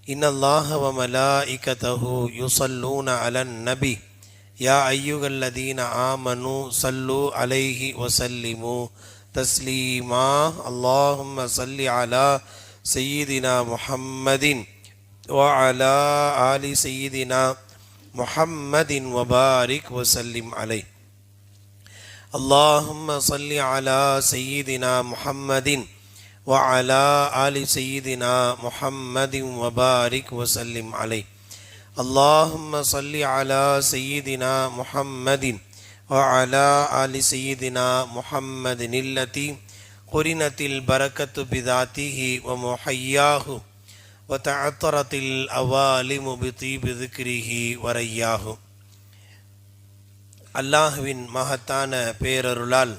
إن الله وملائكته يصلون على النبي يا أيها الذين آمنوا صلوا عليه وسلموا تسليما اللهم صل على سيدنا محمد وعلى آل سيدنا محمد وبارك وسلم عليه اللهم صل على سيدنا محمد وعلى آل سيدنا محمد وبارك وسلم عليه اللهم صل على سيدنا محمد وعلى آل سيدنا محمد التي قرنت البركة بذاته ومحياه وتعطرت الأوالم بطيب ذكره ورياه. அல்லாஹ்வின் மகத்தான பேரருளால்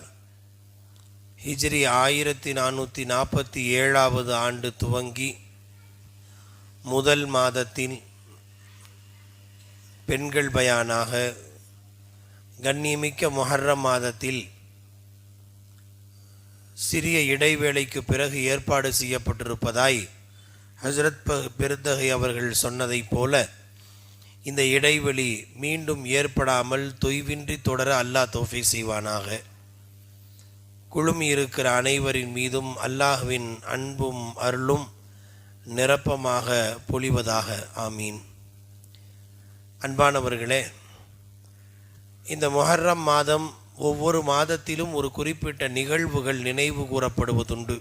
ஹிஜ்ரி 1447 ஆண்டு துவங்கி முதல் மாதத்தில் பெண்கள் பயானாக கண்ணியமிக்க முஹர்ரம் மாதத்தில் சிறிய இடைவேளைக்கு பிறகு ஏற்பாடு செய்யப்பட்டிருப்பதாய் ஹஜ்ரத் பெருந்தகை அவர்கள் சொன்னதைப் போல இந்த இடைவெளி மீண்டும் ஏற்படாமல் தொய்வின்றி தொடர அல்லாஹ் தௌஃபீக் செய்வானாக. குழுமி இருக்கிற அனைவரின் மீதும் அல்லாஹ்வின் அன்பும் அருளும் நிரப்பமாக பொழிவதாக. ஆமீன். அன்பானவர்களே, இந்த முஹர்ரம் மாதம் ஒவ்வொரு மாதத்திலும் ஒரு குறிப்பிட்ட நிகழ்வுகள் நினைவு கூறப்படுவதுண்டு.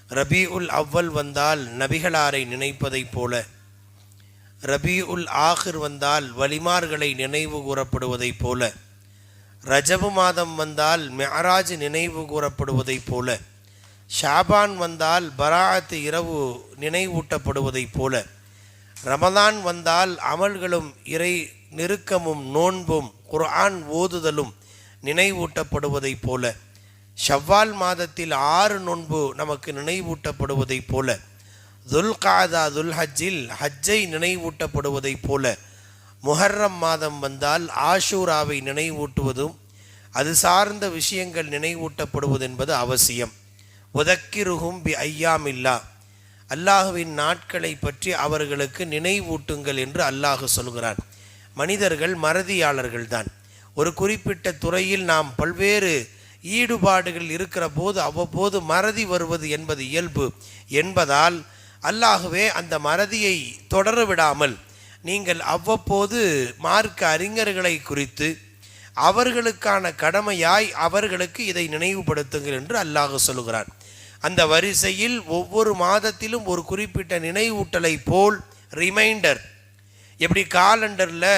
ரபீஉல் அவ்வல் வந்தால் நபிகளாரை நினைப்பதைப் போல, ரபீஉல் ஆஹிர் வந்தால் வலிமார்களை நினைவு கூறப்படுவதைப் போல, ரஜபு மாதம் வந்தால் மெஹராஜ் நினைவு கூறப்படுவதைப் போல, ஷாபான் வந்தால் பராஅத் இரவு நினைவூட்டப்படுவதைப் போல, ரமலான் வந்தால் அமல்களும் இறை நெருக்கமும் நோன்பும் குர்ஆன் ஓதுதலும் நினைவூட்டப்படுவதைப் போல, ஷவ்வால் மாதத்தில் 6 நோன்பு நமக்கு நினைவூட்டப்படுவதைப் போல, துல்காதா துல்ஹஜ்ஜில் ஹஜ்ஜை நினைவூட்டப்படுவதைப் போல, முஹர்ரம் மாதம் வந்தால் ஆஷூராவை நினைவூட்டுவதும் அது சார்ந்த விஷயங்கள் நினைவூட்டப்படுவது என்பது அவசியம். உதக்கிருஹும் பி ஐயாமில்லா, அல்லாஹுவின் நாட்களை பற்றி அவர்களுக்கு நினைவூட்டுங்கள் என்று அல்லாஹ் சொல்கிறான். மனிதர்கள் மறதியாளர்கள்தான். ஒரு குறிப்பிட்ட துறையில் நாம் பல்வேறு ஈடுபாடுகள் இருக்கிற போது அவ்வப்போது மறதி வருவது என்பது இயல்பு என்பதால் அல்லாஹுவே அந்த மறதியை தொடர விடாமல் நீங்கள் அவ்வப்போது மார்க்க அறிஞர்களை குறித்து அவர்களுக்கான கடமையாய் அவர்களுக்கு இதை நினைவுபடுத்துங்கள் என்று அல்லாஹ் சொல்கிறான். அந்த வரிசையில் ஒவ்வொரு மாதத்திலும் ஒரு குறிப்பிட்ட நினைவூட்டலை போல் ரிமைண்டர், எப்படி காலண்டரில்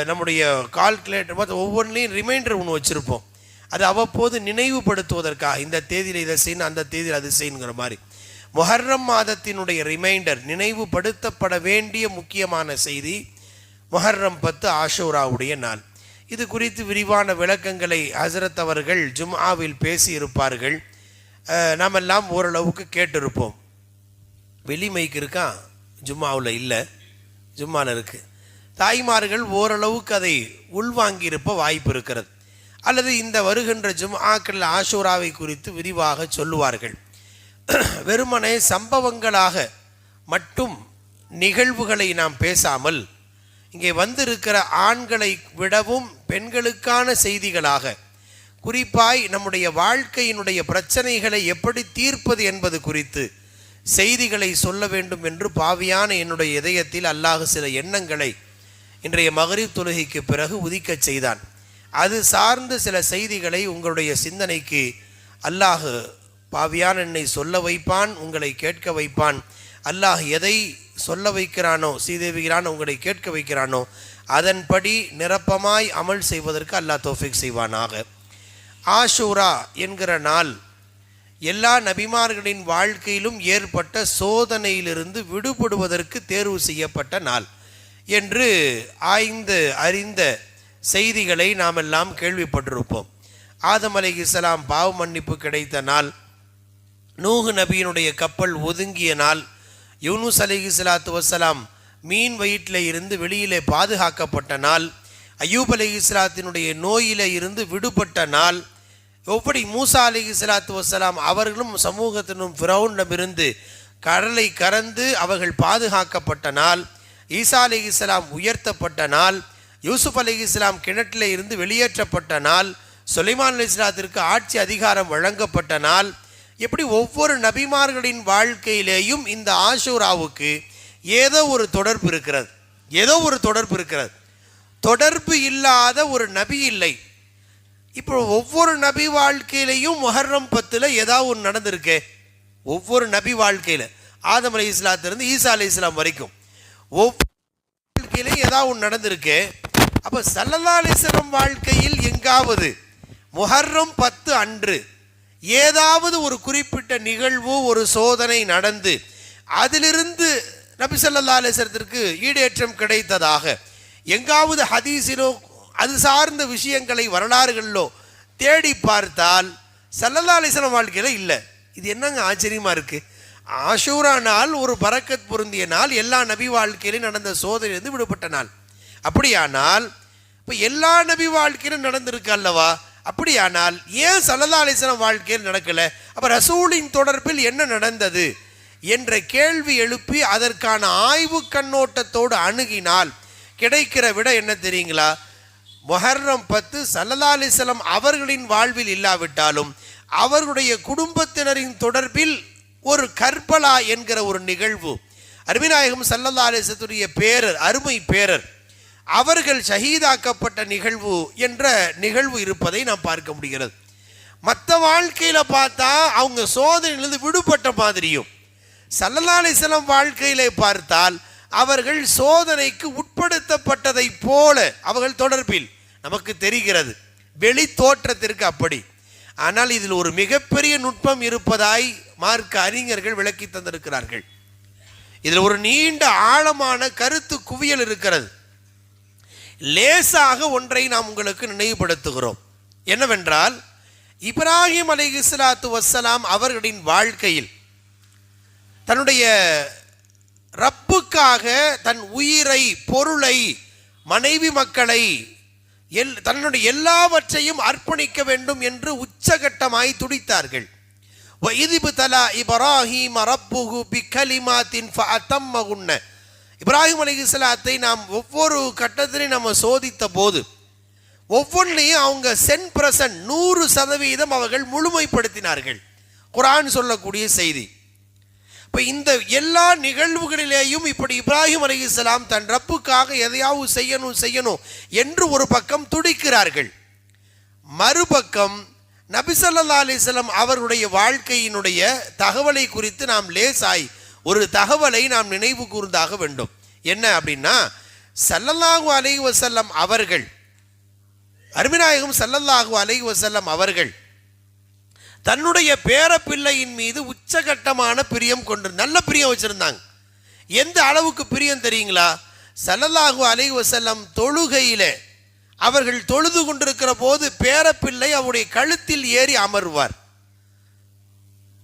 நம்முடைய கால்குலேட்டர் ஒவ்வொன்றிலையும் ரிமைண்டர் ஒன்று வச்சுருப்போம். அது அவ்வப்போது நினைவுபடுத்துவதற்காக இந்த தேதியில் இதை செய்யணும், அந்த தேதியில் அது செய்யணுங்கிற மாதிரி. முஹர்ரம் மாதத்தினுடைய ரிமைண்டர், நினைவுபடுத்தப்பட வேண்டிய முக்கியமான செய்தி முஹர்ரம் 10 ஆஷூராவுடைய நாள். இது குறித்து விரிவான விளக்கங்களை ஹசரத் அவர்கள் ஜும்ஆவில் பேசி இருப்பார்கள். நாம் எல்லாம் ஓரளவுக்கு கேட்டிருப்போம். வெளிமைக்கு இருக்கா, ஜும்மாவில் இல்லை, ஜும்மாவில் இருக்குது. தாய்மார்கள் ஓரளவுக்கு அதை உள்வாங்கியிருப்ப வாய்ப்பு இருக்கிறது. அல்லது இந்த வருகின்ற ஜும்ஆக்கள் ஆஷூராவை குறித்து விரிவாக சொல்லுவார்கள். வெறுமனே சம்பவங்களாக மட்டும் நிகழ்வுகளை நாம் பேசாமல் இங்கே வந்திருக்கிற ஆண்களை விடவும் பெண்களுக்கான செய்திகளாக, குறிப்பாய் நம்முடைய வாழ்க்கையினுடைய பிரச்சனைகளை எப்படி தீர்ப்பது என்பது குறித்து செய்திகளை சொல்ல வேண்டும் என்று பாவியான என்னுடைய இதயத்தில் அல்லாஹ் சில எண்ணங்களை இன்றைய மக்ரிப் தொழுகைக்கு பிறகு உதிக்கச் செய்தான். அது சார்ந்த சில செய்திகளை உங்களுடைய சிந்தனைக்கு அல்லாஹ் பாவியான என்னை சொல்ல வைப்பான், உங்களை கேட்க வைப்பான். அல்லாஹ் எதை சொல்ல வைக்கிறானோ, சீதேவிகிறான் உங்களை கேட்க வைக்கிறானோ அதன்படி நிரப்பமாய் அமல் செய்வதற்கு அல்லாஹ் தௌஃபீக் செய்வானாக. ஆஷூரா என்கிற நாள் எல்லா நபிமார்களின் வாழ்க்கையிலும் ஏற்பட்ட சோதனையிலிருந்து விடுபடுவதற்கு தேர்வு செய்யப்பட்ட நாள் என்று ஆய்ந்து அறிந்த செய்திகளை நாம் எல்லாம் கேள்விப்பட்டிருப்போம். ஆதம் அலைஹிஸ்ஸலாம் பாவ மன்னிப்பு கிடைத்த நாள், நூஹ் நபியினுடைய கப்பல் ஒதுங்கிய நாள், யூனுஸ் அலைஹிஸ்ஸலாத்து வஸ்ஸலாம் மீன் வயிற்றில் இருந்து வெளியிலே பாதுகாக்கப்பட்ட நாள், அய்யூப் அலைஹிஸ்ஸலாத்தினுடைய நோயில இருந்து விடுபட்ட நாள், எப்படி மூசா அலைஹிஸ்ஸலாத்து வஸ்ஸலாம் அவர்களும் சமூகத்தினும் ஃபிரௌனிடமிருந்து கடலை கறந்து அவர்கள் பாதுகாக்கப்பட்ட நாள், ஈசா அலைஹிஸ்ஸலாம் உயர்த்தப்பட்ட நாள், யூசுப் அலைஹிஸ்ஸலாம் கிணற்றில் இருந்து வெளியேற்றப்பட்ட நாள், சுலைமான் அலைஹிஸ்ஸலாத்திற்கு ஆட்சி அதிகாரம் வழங்கப்பட்ட நாள். எப்படி ஒவ்வொரு நபிமார்களின் வாழ்க்கையிலேயும் இந்த ஆஷூராவுக்கு ஏதோ ஒரு தொடர்பு இருக்கிறது, ஏதோ ஒரு தொடர்பு இருக்கிறது. தொடர்பு இல்லாத ஒரு நபி இல்லை. இப்போ ஒவ்வொரு நபி வாழ்க்கையிலையும் முஹர்ரம் 10 ஏதாவது ஒன்று நடந்திருக்கே. ஒவ்வொரு நபி வாழ்க்கையில் ஆதம் அலைஹிஸ்ஸலாத்திலிருந்து ஈசா அலைஹிஸ்ஸலாம் வரைக்கும் ஒவ்வொரு வாழ்க்கையிலையும் ஏதாவது ஒன்று நடந்திருக்கு. அப்போ ஸல்லல்லாஹு அலைஹி வஸல்லம் வாழ்க்கையில் எங்காவது முஹர்ரம் 10 அன்று ஏதாவது ஒரு குறிப்பிட்ட நிகழ்வு, ஒரு சோதனை நடந்து அதிலிருந்து நபி ஸல்லல்லாஹு அலைஹி வஸல்லத்திற்கு ஈடேற்றம் கிடைத்ததாக எங்காவது ஹதீஸிலோ அது சார்ந்த விஷயங்களை வரலாறுகளிலோ தேடி பார்த்தால் ஸல்லல்லாஹு அலைஹி வஸல்லம் வாழ்க்கையில் இல்லை. இது என்னங்க ஆச்சரியமாக இருக்குது. ஆஷூரா நாள் ஒரு பரக்கத் பொருந்திய நாள், எல்லா நபி வாழ்க்கையிலும் நடந்த சோதனையிலிருந்து விடுபட்ட நாள். அப்படியானால் இப்போ எல்லா நபி வாழ்க்கையிலும் நடந்திருக்கு அல்லவா? அப்படியானால் ஏன் ஸல்லல்லாஹு அலைஹி வஸல்லம் வாழ்க்கையில் நடக்கலை? அப்போ ரசூலின் தொடர்பில் என்ன நடந்தது என்ற கேள்வி எழுப்பி அதற்கான ஆய்வு கண்ணோட்டத்தோடு அணுகினால் கிடைக்கிற விட என்ன தெரியுங்களா? முஹர்ரம் 10 ஸல்லல்லாஹு அலைஹி வஸல்லம் அவர்களின் வாழ்வில் இல்லாவிட்டாலும் அவர்களுடைய குடும்பத்தினரின் தொடர்பில் ஒரு கர்பலா என்கிற ஒரு நிகழ்வு, அருமைநாயகம் ஸல்லல்லாஹு அலைஹி வஸல்லத்துடைய பேரர், அருமை பேரர், அவர்கள் ஷஹீதாக்கப்பட்ட நிகழ்வு என்ற நிகழ்வு இருப்பதை நாம் பார்க்க முடிகிறது. மற்ற வாழ்க்கையில் பார்த்தா அவங்க சோதனையிலிருந்து விடுபட்ட மாதிரியும், ஸல்லல்லாஹு அலைஹி வஸல்லம் வாழ்க்கையிலே பார்த்தால் அவர்கள் சோதனைக்கு உட்படுத்தப்பட்டதை போல அவர்கள் தொடர்பில் நமக்கு தெரிகிறது, வெளி தோற்றத்திற்கு அப்படி. ஆனால் இதில் ஒரு மிகப்பெரிய நுட்பம் இருப்பதாய் மார்க்க அறிஞர்கள் விளக்கி தந்திருக்கிறார்கள். இதில் ஒரு நீண்ட ஆழமான கருத்து குவியல் இருக்கிறது. லேசாக ஒன்றை நாம் உங்களுக்கு நினைவுபடுத்துகிறோம். என்னவென்றால், இப்ராஹிம் அலைஹிஸ்ஸலாத்து வஸ்ஸலாம் அவர்களின் வாழ்க்கையில் தன்னுடைய ரப்புக்காக தன் உயிரை, பொருளை, மனைவி மக்களை, தன்னுடைய எல்லாவற்றையும் அர்ப்பணிக்க வேண்டும் என்று உச்சகட்டமாய் துடித்தார்கள். இப்ராஹிம் அலைஹிஸ்ஸலாத்தை நாம் ஒவ்வொரு கட்டத்திலையும் நம்ம சோதித்த போது ஒவ்வொன்றையும் அவங்க 100% அவர்கள் முழுமைப்படுத்தினார்கள். குர்ஆன் சொல்லக்கூடிய செய்தி. இப்போ இந்த எல்லா நிகழ்வுகளிலேயும் இப்படி இப்ராஹிம் அலைஹிஸ்ஸலாம் தன் ரப்புக்காக எதையாவது செய்யணும் என்று ஒரு பக்கம் துடிக்கிறார்கள். மறுபக்கம் நபி ஸல்லல்லாஹு அலைஹி வஸல்லம் அவர்களுடைய வாழ்க்கையினுடைய தகவலை குறித்து நாம் லேசாய் ஒரு தகவலை நாம் நினைவு கூர்ந்தாக வேண்டும். என்ன அப்படின்னா, ஸல்லல்லாஹு அலைஹி வஸல்லம் அவர்கள், அருமைநாயகம் ஸல்லல்லாஹு அலைஹி வஸல்லம் அவர்கள் தன்னுடைய பேரப்பிள்ளையின் மீது உச்சகட்டமான பிரியம் கொண்டு, நல்ல பிரியம் வச்சிருந்தாங்க. எந்த அளவுக்கு பிரியம் தெரியுங்களா? ஸல்லல்லாஹு அலைஹி வஸல்லம் தொழுகையிலே அவர்கள் தொழுது கொண்டிருக்கிற போது பேரப்பிள்ளை அவருடைய கழுத்தில் ஏறி அமர்வார்.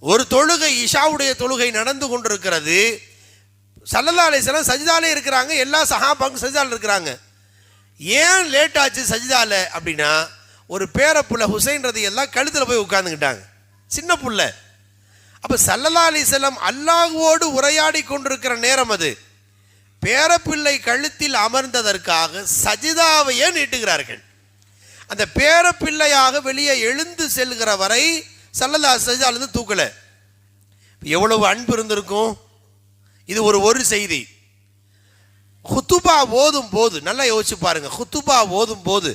ஒரு தொழுகை, இஷாவுடைய தொழுகை நடந்து கொண்டிருக்கிறது. ஸல்லல்லாஹு அலைஹி வஸல்லம் சஜ்தாலே இருக்கிறாங்க, எல்லா சஹாபாக்கும் சஜ்தால இருக்கிறாங்க. ஏன் லேட் ஆச்சு சஜ்தால அப்படின்னா, ஒரு பேரப்புள்ள ஹுசைன் ரலியல்லாஹு கழுத்தில் போய் உட்கார்ந்துக்கிட்டாங்க, சின்ன புள்ள. அப்போ ஸல்லல்லாஹு அலைஹி வஸல்லம் அல்லாஹ்வோடு உரையாடி கொண்டிருக்கிற நேரம் அது. பேரப்பிள்ளை கழுத்தில் அமர்ந்ததற்காக சஜிதாவையே நீட்டுகிறார்கள். அந்த பேரப்பிள்ளையாக வெளியே எழுந்து செல்கிற வரை ஸல்லல்லாஹு சஜிதாலிருந்து தூக்கலை. எவ்வளவு அன்பு இருந்திருக்கும். இது ஒரு செய்தி. ஹுத்துபா ஓதும் போது நல்லா யோசிச்சு பாருங்க. ஹுத்துபா ஓதும் போது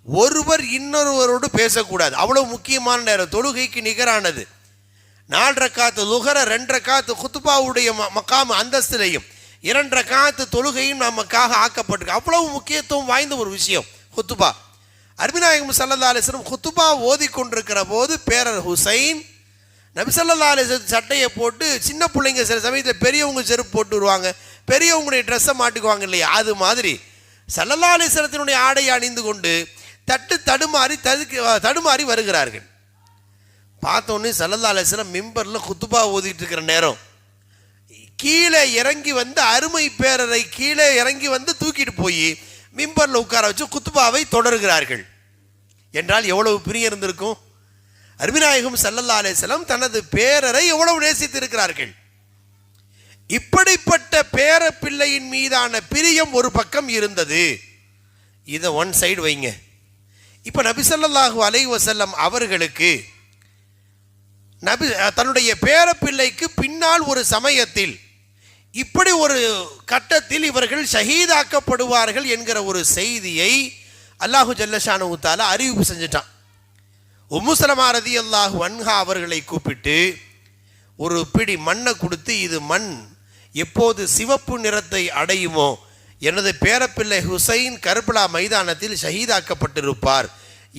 ஒருவர் இன்னொருவரோடு பேசக்கூடாது. அவ்வளவு முக்கியமான நேரம், தொழுகைக்கு நிகரானது. 4 ரக்காத்து லுஹர, 2 ரக்காத்து ஹுத்துபாவுடைய மக்காம் அந்தஸ்திலையும் 2 ரக்காத்து தொழுகையும் நமக்காக ஆக்கப்பட்டிருக்கு. அவ்வளவு முக்கியத்துவம் வாய்ந்த ஒரு விஷயம் ஹுத்துபா. அருமைநாயகம் ஸல்லல்லாஹு அலைஹி வஸல்லம் ஹுத்துபா ஓதி கொண்டிருக்கிற போது பேரர் ஹுசைன் நபி ஸல்லல்லாஹு அலைஹி வஸல்லம் சட்டையை போட்டு, சின்ன பிள்ளைங்க சில சமயத்தில் பெரியவங்க செருப்பு போட்டு வருவாங்க, பெரியவங்களுடைய ட்ரெஸ்ஸை மாட்டுக்குவாங்க இல்லையா, அது மாதிரி ஸல்லல்லாஹு அலைஹி வஸல்லத்தினுடைய ஆடையை அணிந்து கொண்டு தடுமாறி வருகிறார்கள். பார்த்தோன்னே ஸல்லல்லாஹு அலைஹி வஸல்லம் மிம்பரில் குத்துபா ஓதிட்டு இருக்கிற நேரம் கீழே இறங்கி வந்து அருமை பேரரை கீழே இறங்கி வந்து தூக்கிட்டு போய் மிம்பரில் உட்கார வச்சு குத்துபாவை தொடர்கிறார்கள். என்றால் எவ்வளவு பிரியம் இருந்திருக்கும். அருமைநாயகம் ஸல்லல்லாஹு அலைஹி வஸல்லம் தனது பேரரை எவ்வளவு நேசித்து இருக்கிறார்கள். இப்படிப்பட்ட பேர பிள்ளையின் மீதான பிரியம் ஒரு பக்கம் இருந்தது. இதை ஒன் சைடு வைங்க. இப்போ நபி ஸல்லல்லாஹு அலைஹி வஸல்லம் அவர்களுக்கு தன்னுடைய பேர பிள்ளைக்கு பின்னால் ஒரு சமயத்தில் இப்படி ஒரு கட்டத்தில் இவர்கள் ஷஹீதாக்கப்படுவார்கள் என்கிற ஒரு செய்தியை அல்லாஹு ஜல்லஷானஹு தஆலா அறிவிப்பு செஞ்சிட்டான். உம்மு ஸலமா ரலியல்லாஹு அன்ஹா அவர்களை கூப்பிட்டு ஒரு பிடி மண்ணை கொடுத்து, இது மண் எப்போது சிவப்பு நிறத்தை அடையுமோ எனது பேரப்பிள்ளை ஹுசைன் கர்பலா மைதானத்தில் ஷஹீதாக்கப்பட்டிருப்பார்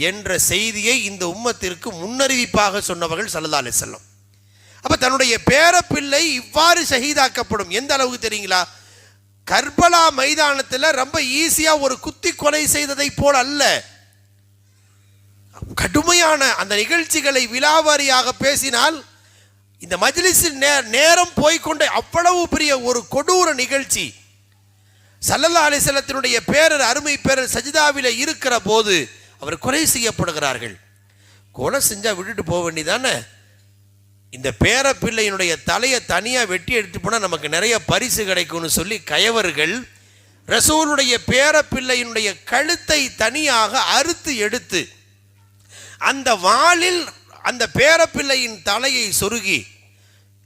என்ற செய்தியை இந்த உம்மத்திற்கு முன்னறிவிப்பாக சொன்னவர்கள் ஸல்லல்லாஹு அலைஹி வஸல்லம். அப்போ தன்னுடைய பேரப்பிள்ளை இவ்வாறு ஷஹீதாக்கப்படும். எந்த அளவுக்கு தெரியுங்களா? கர்பலா மைதானத்தில் ரொம்ப ஈஸியாக ஒரு குத்தி கொலை செய்ததை போல் அல்ல, கடுமையான அந்த நிகழ்ச்சிகளை விலாவாரியாக பேசினால் இந்த மஜ்லிஸில் நேரம் போய்கொண்டே அவ்வளவு பெரிய ஒரு கொடூர நிகழ்ச்சி. ஸல்லல்லாஹு அலைஹி வஸல்லத்தினுடைய பேரர், அருமை பேரர் சஜிதாவில் இருக்கிற போது அவர் கொலை செய்யப்படுகிறார்கள். கொலை செஞ்சா விட்டுட்டு போக வேண்டியதானே? இந்த பேர பிள்ளையினுடைய தலையை தனியாக வெட்டி எடுத்து போனால் நமக்கு நிறைய பரிசு கிடைக்கும்னு சொல்லி கயவர்கள் ரசூலுடைய பேர பிள்ளையினுடைய கழுத்தை தனியாக அறுத்து எடுத்து அந்த வாளில் அந்த பேரப்பிள்ளையின் தலையை சொருகி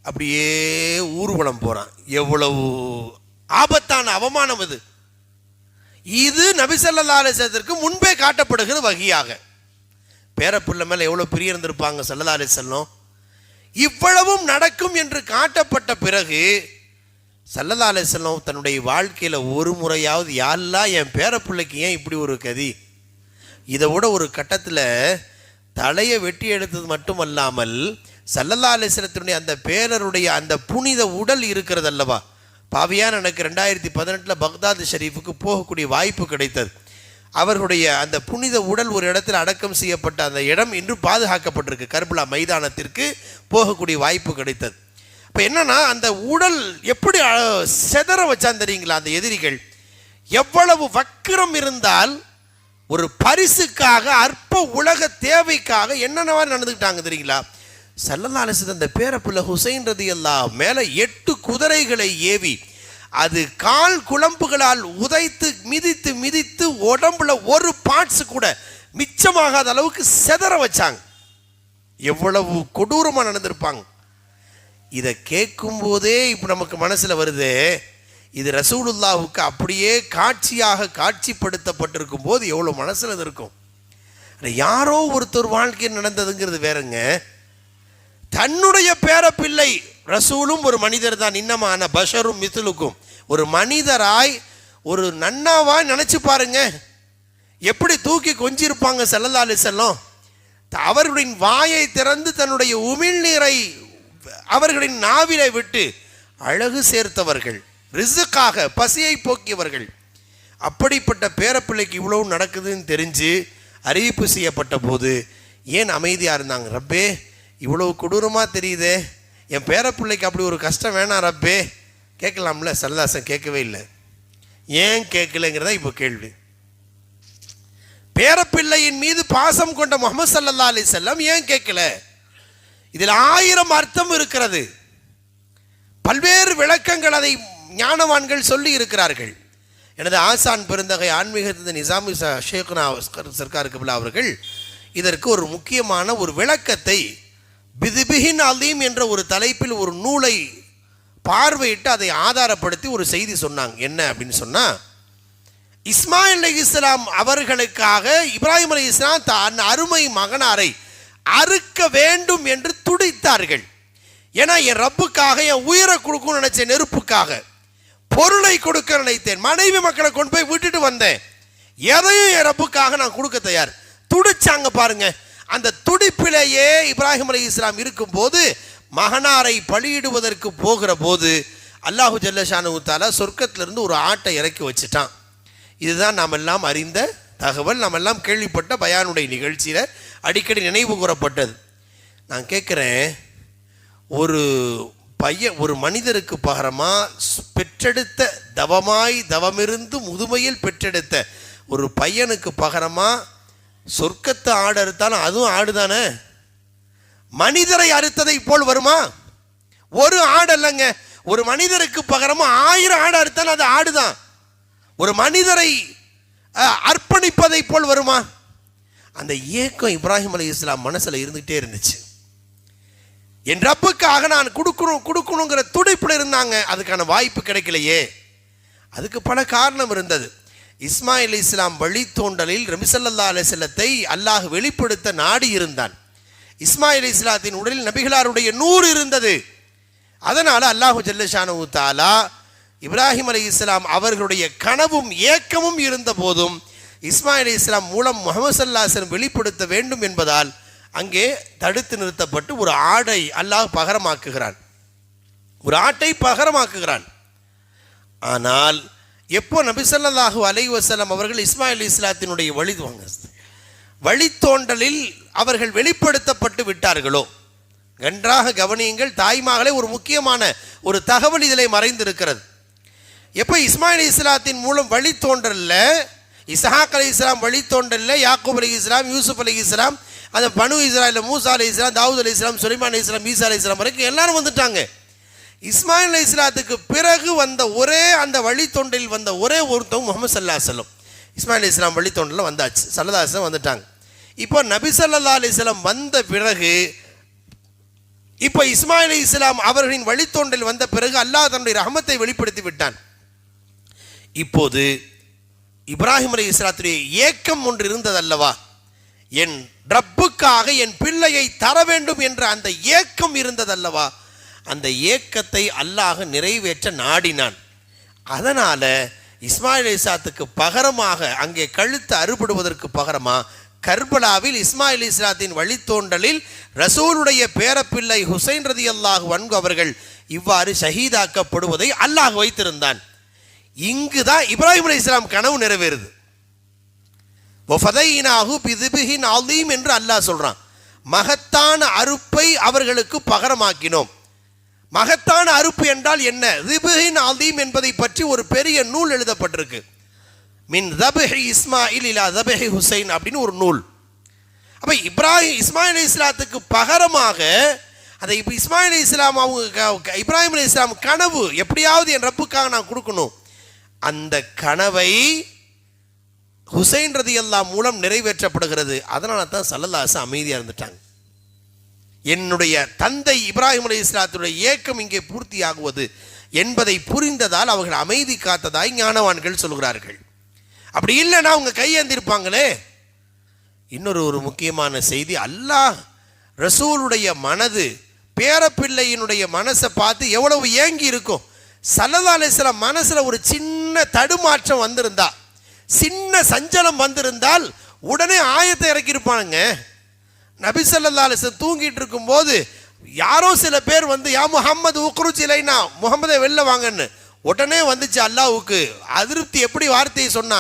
அப்படியே ஊர்வலம் போறான். எவ்வளவு ஆபத்தான அவமானம் இது! இது நபி ஸல்லல்லாஹு அலைஹி வஸல்லத்திற்கு முன்பே காட்டப்படுகிற வகையாக. பேரப்பிள்ளை மேல எவ்வளவு பிரிய இருந்திருப்பாங்க ஸல்லல்லாஹு அலைஹி வஸல்லம். இவ்வளவும் நடக்கும் என்று காட்டப்பட்ட பிறகு ஸல்லல்லாஹு அலைஹி வஸல்லம் தன்னுடைய வாழ்க்கையில ஒரு முறையாவது, யா அல்லாஹ் என் பேரப்பிள்ளைக்கு ஏன் இப்படி ஒரு கதி, இதை விட ஒரு கட்டத்தில் தலையை வெட்டி எடுத்தது மட்டுமல்லாமல் ஸல்லல்லாஹு அலைஹி வஸல்லத்தினுடைய அந்த பேரருடைய அந்த புனித உடல் இருக்கிறது அல்லவா, பாவியான எனக்கு 2018 பக்தாத் ஷரீஃபுக்கு போகக்கூடிய வாய்ப்பு கிடைத்தது. அவர்களுடைய அந்த புனித உடல் ஒரு இடத்தில் அடக்கம் செய்யப்பட்ட அந்த இடம் இன்று பாதுகாக்கப்பட்டிருக்கு. கர்பலா மைதானத்திற்கு போகக்கூடிய வாய்ப்பு கிடைத்தது. இப்போ என்னன்னா, அந்த உடல் எப்படி செதற வச்சான் தெரியுங்களா? அந்த எதிரிகள் எவ்வளவு வக்கிரம் இருந்தால் ஒரு பரிசுக்காக, அற்ப உலக தேவைக்காக என்னென்னவா நடந்துக்கிட்டாங்க தெரியுங்களா? ஸல்லல்லாஹு அலைஹி வஸல்லம் அந்த பேரப்பிள்ளை ஹுசைன் ரலியல்லாஹு மேலே 8 குதிரைகளை ஏவி அது கால் குழம்புகளால் உதைத்து மிதித்து மிதித்து உடம்புல ஒரு பார்ட்ஸ் கூட மிச்சமாகாத அளவுக்கு செதற வச்சாங்க. எவ்வளவு கொடூரமாக நடந்திருப்பாங்க. இதை கேட்கும் போதே இப்போ நமக்கு மனசில் வருது, இது ரசூலுல்லாஹுக்கு அப்படியே காட்சியாக காட்சிப்படுத்தப்பட்டிருக்கும் போது எவ்வளோ மனசில் இருக்கும். யாரோ ஒருத்தர் வாழ்க்கையில் நடந்ததுங்கிறது வேறங்க. தன்னுடைய பேரப்பிள்ளை ரசூலும் ஒரு மனிதர் தான், இன்னமான பஷரும் மித்லுக்கும், ஒரு மனிதராய் ஒரு நன்னாவாய் நினைச்சு பாருங்க, எப்படி தூக்கி கொஞ்சிருப்பாங்க ஸல்லல்லாஹு அலைஹி வஸல்லம். அவர்களின் வாயை திறந்து தன்னுடைய உமிழ்நீரை அவர்களின் நாவிலை விட்டு அழகு சேர்த்தவர்கள், ரிசுக்காக பசியை போக்கியவர்கள். அப்படிப்பட்ட பேரப்பிள்ளைக்கு இவ்வளவு நடக்குதுன்னு தெரிஞ்சு அறிவிப்பு செய்யப்பட்ட போது ஏன் அமைதியாக இருந்தாங்க? ரப்பே, இவ்வளவு கொடூரமாக தெரியுதே, என் பேரப்பிள்ளைக்கு அப்படி ஒரு கஷ்டம் வேணாம் ரப்பே, கேட்கலாம்ல? ஸல்லல்லாஹு கேட்கவே இல்லை. ஏன் கேட்கலைங்கிறதா இப்போ கேள்வி. பேரப்பிள்ளையின் மீது பாசம் கொண்ட முஹம்மது ஸல்லல்லாஹு அலைஹி வஸல்லம் ஏன் கேட்கல? இதில் 1000 அர்த்தம் இருக்கிறது. பல்வேறு விளக்கங்கள் அதை ஞானவான்கள் சொல்லி இருக்கிறார்கள். எனது ஆசான் பெருந்தகை ஆன்மீக நிசாமி ஷேக்னா சர்க்கார் கபிலா அவர்கள் இதற்கு ஒரு முக்கியமான ஒரு விளக்கத்தை பிதிபிஹின் அலீம் என்ற ஒரு தலைப்பில் ஒரு நூலை பார்வையிட்டு அதை ஆதாரப்படுத்தி ஒரு செய்தி சொன்னாங்க. என்ன அப்படின்னு சொன்னா, இஸ்மாயில் அலைஹிஸ்ஸலாம் அவர்களுக்காக இப்ராஹிம் அலைஹிஸ்ஸலாம் தன் அருமை மகனாரை அறுக்க வேண்டும் என்று துடித்தார்கள். ஏன்னா என் ரப்புக்காக என் உயிரை கொடுக்கும் நினைச்ச, நெருப்புக்காக பொருளை கொடுக்க நினைத்தேன், மனைவி மக்களை கொண்டு போய் விட்டுட்டு வந்தேன், எதையும் என் ரப்புக்காக நான் கொடுக்க தயார். துடிச்சாங்க பாருங்க. அந்த துடிப்பிலேயே இப்ராஹிம் அலைஹிஸ்ஸலாம் இருக்கும் போது மகனாரை பலியிடுவதற்கு போகிற போது அல்லாஹு ஜல்லஷானஹு தஆலா சொர்க்கத்திலிருந்து ஒரு ஆட்டை இறக்கி வச்சுட்டான். இதுதான் நாம் எல்லாம் அறிந்த தகவல், நாம் எல்லாம் கேள்விப்பட்ட பயானுடைய நிகழ்ச்சியில் அடிக்கடி நினைவு கூறப்பட்டது. நான் கேட்குறேன், ஒரு மனிதருக்கு பகரமாக பெற்றெடுத்த தவமிருந்து முதுமையில் பெற்றெடுத்த ஒரு பையனுக்கு பகரமாக சொர்க்கத்தை ஆடு அறுத்தாலும் அதுவும் ஆடுதானே? மனிதரை அறுத்ததை போல் வருமா? ஒரு ஆடு அல்லங்க, ஒரு மனிதருக்கு பகரமா 1000 ஆடு அறுத்தாலும் அது ஆடுதான். ஒரு மனிதரை அர்ப்பணிப்பதை போல் வருமா? அந்த ஏக்கம் இப்ராஹிம் அலைஹிஸ்ஸலாம் மனசுல இருந்துகிட்டே இருந்துச்சு. என் ரப்புக்காக நான் கொடுக்கணுங்கிற துடிப்புல இருந்தாங்க. அதுக்கான வாய்ப்பு கிடைக்கலையே. அதுக்கு பல காரணம் இருந்தது. இஸ்மாயில் அலைஹிஸ்ஸலாம் வழித்தோண்டலில் நபி ஸல்லல்லாஹு அலைஹி வஸல்லத்தை அல்லாஹ் வெளிப்படுத்த நாடி இருந்தான். இஸ்மாயில் அலைஹிஸ்ஸலாத்தின் உடலில் நபிகளாருடைய நூறு இருந்தது. அதனால அல்லாஹு ஜல்ல ஷானஹு தஆலா இப்ராஹிம் அலைஹிஸ்ஸலாம் அவர்களுடைய கனவும் ஏக்கமும் இருந்த போதும் இஸ்மாயில் அலைஹிஸ்ஸலாம் மூலம் முஹம்மது ஸல்லல்லாஹு அலைஹி வஸல்லம் வெளிப்படுத்த வேண்டும் என்பதால் அங்கே தடுத்து நிறுத்தப்பட்டு ஒரு ஆடை அல்லாஹ் பகரமாக்குகிறான். ஒரு ஆட்டை பகரமாக்குகிறான். ஆனால் எப்போ நபி ஸல்லல்லாஹு அலைஹி வஸல்லம் அவர்கள் இஸ்மாயில் அலைஹிஸ்ஸலாத்தினுடைய வழித்தோண்டலில் அவர்கள் வெளிப்படுத்தப்பட்டு விட்டார்களோ, நன்றாக கவனியுங்கள் தாய்மார்களே, ஒரு முக்கியமான ஒரு தகவல் இதிலே மறைந்திருக்கிறது. எப்போ இஸ்மாயில் அலைஹிஸ்ஸலாத்தின் மூலம் வழித்தோன்றல்ல, இஸ்ஹாக் அலைஹிஸ்ஸலாம் வழித்தோன்றல்ல, யாக்கூப் அலைஹிஸ்ஸலாம், யூசுப் அலைஹிஸ்ஸலாம், அந்த பனு இஸ்ராயேல் மூசா அலைஹிஸ்ஸலாம், தாவூத் அலைஹிஸ்ஸலாம், சுலைமான் அலைஹிஸ்ஸலாம், ஈசா அலைஹிஸ்ஸலாம் வரைக்கும் எல்லாரும் வந்துட்டாங்க. இஸ்மாயில் அலைஹிஸ்ஸலாத்துக்கு பிறகு வந்த ஒரே அந்த வழித்தொண்டில் வந்த ஒரே ஒருத்தவங்க முஹம்மது ஸல்லல்லாஹு அலைஹி வஸல்லம். இஸ்மாயில் அலைஹிஸ்ஸலாம் வழித்தொண்டில் வந்தாச்சு, ஸல்லல்லாஹு அலைஹி வஸல்லம் வந்துட்டாங்க. இப்போ நபி ஸல்லல்லாஹு அலைஹி வஸல்லம் வந்த பிறகு, இப்போ இஸ்மாயில் அலைஹிஸ்ஸலாம் அவர்களின் வழித்தோன்றல் வந்த பிறகு அல்லாஹ் தன்னுடைய ரஹமத்தை வெளிப்படுத்தி விட்டான். இப்போது இப்ராஹிம் அலைஹிஸ்ஸலாத்துடைய ஏக்கம் ஒன்று இருந்ததல்லவா, என் ரப்புக்காக என் பிள்ளையை தர வேண்டும் என்ற அந்த ஏக்கம் இருந்ததல்லவா, அந்த ஏக்கத்தை அல்லாஹ் நிறைவேற்ற நாடினான். அதனால இஸ்மாயில் அலைஹிஸ்ஸலாத்துக்கு பகரமாக அங்கே கழுத்து அறுபடுவதற்கு பகரமா கர்பலாவில் இஸ்மாயில் அலைஹிஸ்ஸலாத்தின் வழித்தோன்றலில் ரசூலுடைய பேரப்பிள்ளை ஹுசைன் ரலியல்லாஹு அன்ஹு அவர்கள் இவ்வாறு ஷஹீதாக்கப்படுவதை அல்லாஹ் வைத்திருந்தான். இங்குதான் இப்ராஹிம் அலைஹிஸ்ஸலாம் கனவு நிறைவேறுது. வஃபதைனாஹு பிதிபிஹின் அலீம் என்று அல்லாஹ் சொல்றான். மகத்தான அறுப்பை அவர்களுக்கு பகரமாக்கினோம். மகத்தான அறுப்பு என்றால் என்ன? திபிஹின் அலீம் என்பதை பற்றி ஒரு பெரிய நூல் எழுதப்பட்டிருக்கு. மின் தபிஹி இஸ்மாயில் இலா தபிஹி ஹுசைன் அப்படின்னு ஒரு நூல். அப்ப இஸ்மாயில் அலைஹிஸ்ஸலாத்துக்கு பகரமாக அதை இஸ்மாயில் அலைஹிஸ்ஸலாம் அவங்க இப்ராஹிம் அலைஹிஸ்ஸலாம் கனவு எப்படியாவது என் ரப்புக்காக நான் கொடுக்கணும். அந்த கனவை ஹுசைன் ரலியல்லாஹு மூலம் நிறைவேற்றப்படுகிறது. அதனால தான் ஸல்லல்லாஹு அலைஹி வஸல்லம் அமைதியாக இருந்துட்டாங்க. என்னுடைய தந்தை இப்ராஹிம் அலைஹிஸ்ஸலாத்துடைய ஏக்கம் இங்கே பூர்த்தியாகுவது என்பதை புரிந்ததால் அவர்கள் அமைதி காத்ததாய் ஞானவான்கள் சொல்கிறார்கள். அப்படி இல்லைன்னா அவங்க கையேந்திருப்பாங்களே. இன்னொரு முக்கியமான செய்தி, அல்லாஹ் ரசூலுடைய மனது பேரப்பிள்ளையினுடைய மனசை பார்த்து எவ்வளவு ஏங்கி இருக்கும். ஸல்லல்லாஹு அலைஹி வஸல்லம் மனசுல ஒரு சின்ன தடுமாற்றம் வந்திருந்தா, சின்ன சஞ்சலம் வந்திருந்தால் உடனே ஆயத்தை இறக்கியிருப்பானுங்க. நபி ஸல்லல்லாஹு அலைஹி வஸல்லம் தூங்கிட்டு இருக்கும்போது யாரோ சில பேர் வந்து யா முஹம்மது உக்ருஜ் இலைனா, முகமதை வெளில வாங்கன்னு உடனே வந்துச்சு. அல்லாஹ்வுக்கு அதிருப்தி. எப்படி வார்த்தையை சொன்னா,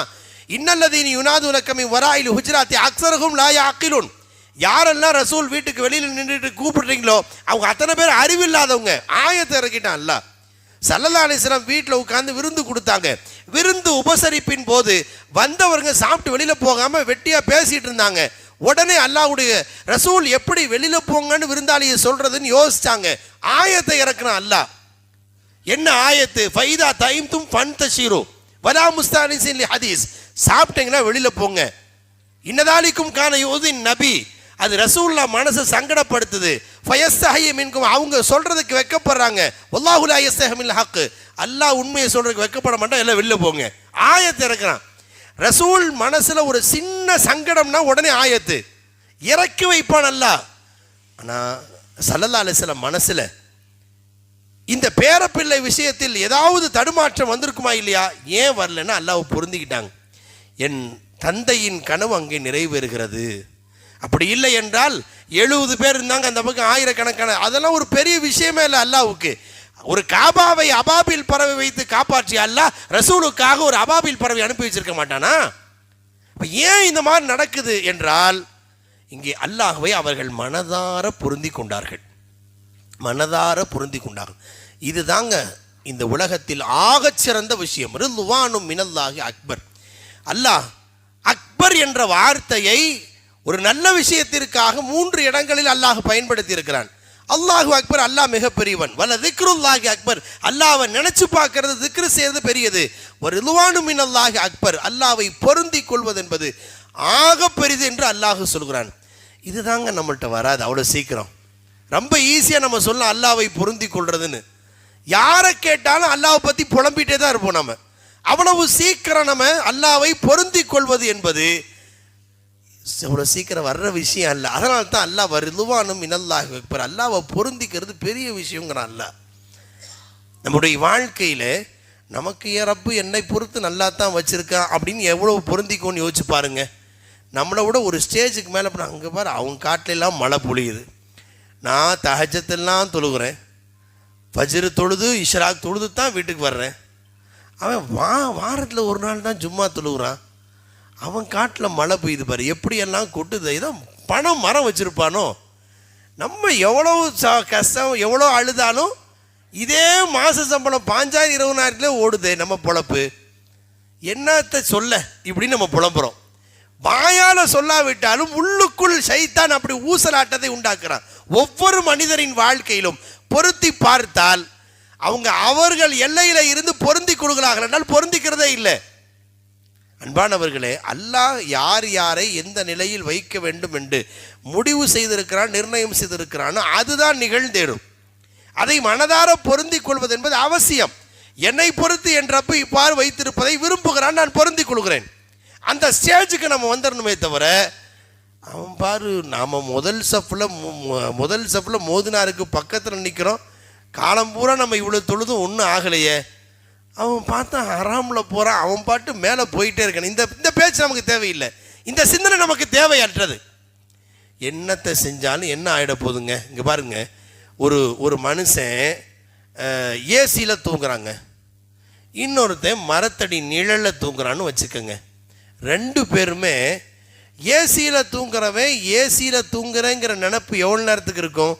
இன்னல்லதீன யுனாதுனக மின் வராஇல் ஹுஜராத்தி அக்ஸருஹும் லா யாக்கிலூன். யாரெல்லாம் ரசூல் வீட்டுக்கு வெளியில் நின்றுட்டு கூப்பிடுறீங்களோ அவங்க அத்தனை பேர் அறிவில்லாதவங்க. ஆயத்தை இறக்கிட்டான் அல்லாஹ். ஸல்லல்லாஹு அலைஹி வஸல்லம் வீட்டில் உட்கார்ந்து விருந்து கொடுத்தாங்க. விருந்து உபசரிப்பின் போது வந்தவங்க சாப்பிட்டு வெளியில போகாம வெட்டியா பேசிட்டு இருந்தாங்க. உடனே அல்லாஹ்வுடைய ரசூல் எப்படி வெளியில போங்கன்னு விருந்தாளியை சொல்றதுன்னு யோசிச்சாங்க. ஆயத்தை இறக்குனா அல்லாஹ். என்ன ஆயத்து? ஃபைதா தைம்தும் ஃபன்தஷிரு வலா முஸ்தானிசின் லி ஹதீஸ். சாப்பிட்டீங்கன்னா வெளியில போங்க. இன்னதாலிக்கும் கான யூதின் நபி, அது ரசூலுல்லாஹ் மனசை சங்கடப்படுத்துது. ஃபயஸ்தஹி மின்கும், அவங்க சொல்றதுக்கு வெக்கப்படுறாங்க. வல்லாஹு லா யஸ்தஹி மினல் ஹக், அல்லாஹ் உண்மையை சொல்றதுக்கு வெக்கப்பட மாட்டான். எல்லாம் வெளில போங்க. ஆயத்தை இறக்குறான். ரசூல் மனசுல ஒரு சின்ன சங்கடம்னா உடனே ஆயத்து இறக்கி வைப்பான் அல்லாஹ். ஆனா ஸல்லல்லாஹு அலைஹி வஸல்லம் மனசுல இந்த பேரப்பிள்ளை விஷயத்தில் ஏதாவது தடுமாற்றம் வந்திருக்குமா இல்லையா? ஏன் வரலன்னா அல்லாஹ் பொருந்திக்கிட்டாங்க. என் தந்தையின் கனவு அங்கே நிறைவேறுகிறது. அப்படி இல்லை என்றால் 70 பேர் இருந்தாங்க, அந்த பக்கம் ஆயிரக்கணக்கான, அதெல்லாம் ஒரு பெரிய விஷயமே இல்லை அல்லாஹ்வுக்கு. ஒரு காபாவை அபாபில் பறவை வைத்து காப்பாற்றி அல்லாஹ் ரசூலுக்காக ஒரு அபாபில் பறவை அனுப்பி வச்சிருக்க மாட்டானா? ஏன் இந்த மாதிரி நடக்குது என்றால் இங்கே அல்லாஹ்வை அவர்கள் மனதார பொருந்தி கொண்டார்கள். மனதார பொருந்தி கொண்டார்கள். இதுதாங்க இந்த உலகத்தில் ஆகச்சிறந்த விஷயம். ரிதுவானும் மினல்லாஹி அக்பர். அல்லாஹ் அக்பர் என்ற வார்த்தையை ஒரு நல்ல விஷயத்திற்காக 3 இடங்களில் அல்லாஹ் பயன்படுத்தி இருக்கிறான். அல்லாஹு அக்பர், அல்லாஹ் மிக பெரியவன். வல திக்ருல்லாஹி அக்பர், அல்லாஹ்வை நினைச்சு பார்க்கறது, திக்ரு செய்யறது பெரியது. ஒரு ரிதுவானு மினல்லாஹி அக்பர், அல்லாஹ்வை பொருந்தி கொள்வது என்பது ஆக பெரிது என்று அல்லாஹ் சொல்கிறான். இதுதாங்க நம்மள்கிட்ட வராது அவ்வளோ சீக்கிரம். ரொம்ப ஈஸியாக நம்ம சொல்லலாம் அல்லாஹ்வை பொருந்தி கொள்றதுன்னு. யாரை கேட்டாலும் அல்லாஹ்வை பற்றி புலம்பிகிட்டே தான் இருப்போம். நம்ம அவ்வளவு சீக்கிரம் நம்ம அல்லாஹ்வை பொருந்தி கொள்வது என்பது அவ்வளோ சீக்கிரம் வர்ற விஷயம் அல்ல. அதனால தான் அல்லாஹ் ரிதுவானு மினல்லாஹி அக்பர், அல்லாஹ்வை பொருந்திக்கிறது பெரிய விஷயங்கிறான் அல்லாஹ். நம்முடைய வாழ்க்கையில் நமக்கு ஏன் ரப்பு என்னை பொறுத்து நல்லா தான் வச்சுருக்கான் அப்படின்னு எவ்வளோ பொருந்திக்கோன்னு யோசிச்சு பாருங்க. நம்மளை விட ஒரு ஸ்டேஜுக்கு மேலே போனால் அங்கே பாரு அவங்க காட்டிலெல்லாம் மழை பொழியுது, நான் தஹஜத்தெல்லாம் தொழுகிறேன், ஃபஜ்ர் தொழுது இஷ்ராக் தொழுது தான் வீட்டுக்கு வர்றேன். அவன் வாரத்தில் ஒரு நாள் தான் ஜும்மா தொழுகிறான், அவன் காட்டில் மழை பெய்யுது பாரு எப்படியெல்லாம் கொட்டுது. ஏதோ பணம் மரம் வச்சுருப்பானோ. நம்ம எவ்வளோ கஷ்டம் எவ்வளோ அழுதாலும் இதே மாத சம்பளம் 5000 20,000 ஓடுதே நம்ம பொழப்பு. என்னத்தை சொல்ல இப்படின்னு நம்ம புலம்புறோம். வாயால் சொல்லாவிட்டாலும் உள்ளுக்குள் சைத்தான் அப்படி ஊசலாட்டத்தை உண்டாக்குறான். ஒவ்வொரு மனிதரின் வாழ்க்கையிலும் பொருத்தி பார்த்தால் அவங்க அவர்கள் எல்லையில் இருந்து பொருந்தி கொடுக்கிறார்கள் என்றால் பொருந்திக்கிறதே இல்லை. அன்பானவர்களே, அல்லாஹ் யார் யாரை எந்த நிலையில் வைக்க வேண்டும் என்று முடிவு செய்திருக்கிறான், நிர்ணயம் செய்திருக்கிறான், அதுதான் நிகழ்ந்தேறும். அதை மனதார பொருந்தி கொள்வது என்பது அவசியம். என்னை பொறுத்து என் ரப்பு இவ்வாறு வைத்திருப்பதை விரும்புகிறான், நான் பொருந்தி கொள்கிறேன். அந்த ஸ்டேஜுக்கு நம்ம வந்துடணுமே தவிர அவன் பாரு நாம் முதல் சஃப்பில் மோதினாருக்கு பக்கத்தில் நிற்கிறோம், காலம் பூரா நம்ம இவ்வளோ தொழுதும் ஒன்றும் ஆகலையே, அவன் பார்த்தா ஹராமில் போகிறான், அவன் பாட்டு மேலே போயிட்டே இருக்கான். இந்த பேச்சு நமக்கு தேவையில்லை, இந்த சிந்தனை நமக்கு தேவையற்றது. என்னத்தை செஞ்சாலும் என்ன ஆகிட போகுதுங்க. இங்கே பாருங்க, ஒரு மனுஷன் ஏசியில் தூங்குறாங்க, இன்னொருத்தன் மரத்தடி நிழலில் தூங்குறான்னு வச்சுக்கோங்க. 2 பேருமே ஏசியில் தூங்குறவன் ஏசியில் தூங்குறேங்கிற நினப்பு எவ்வளோ நேரத்துக்கு இருக்கும்?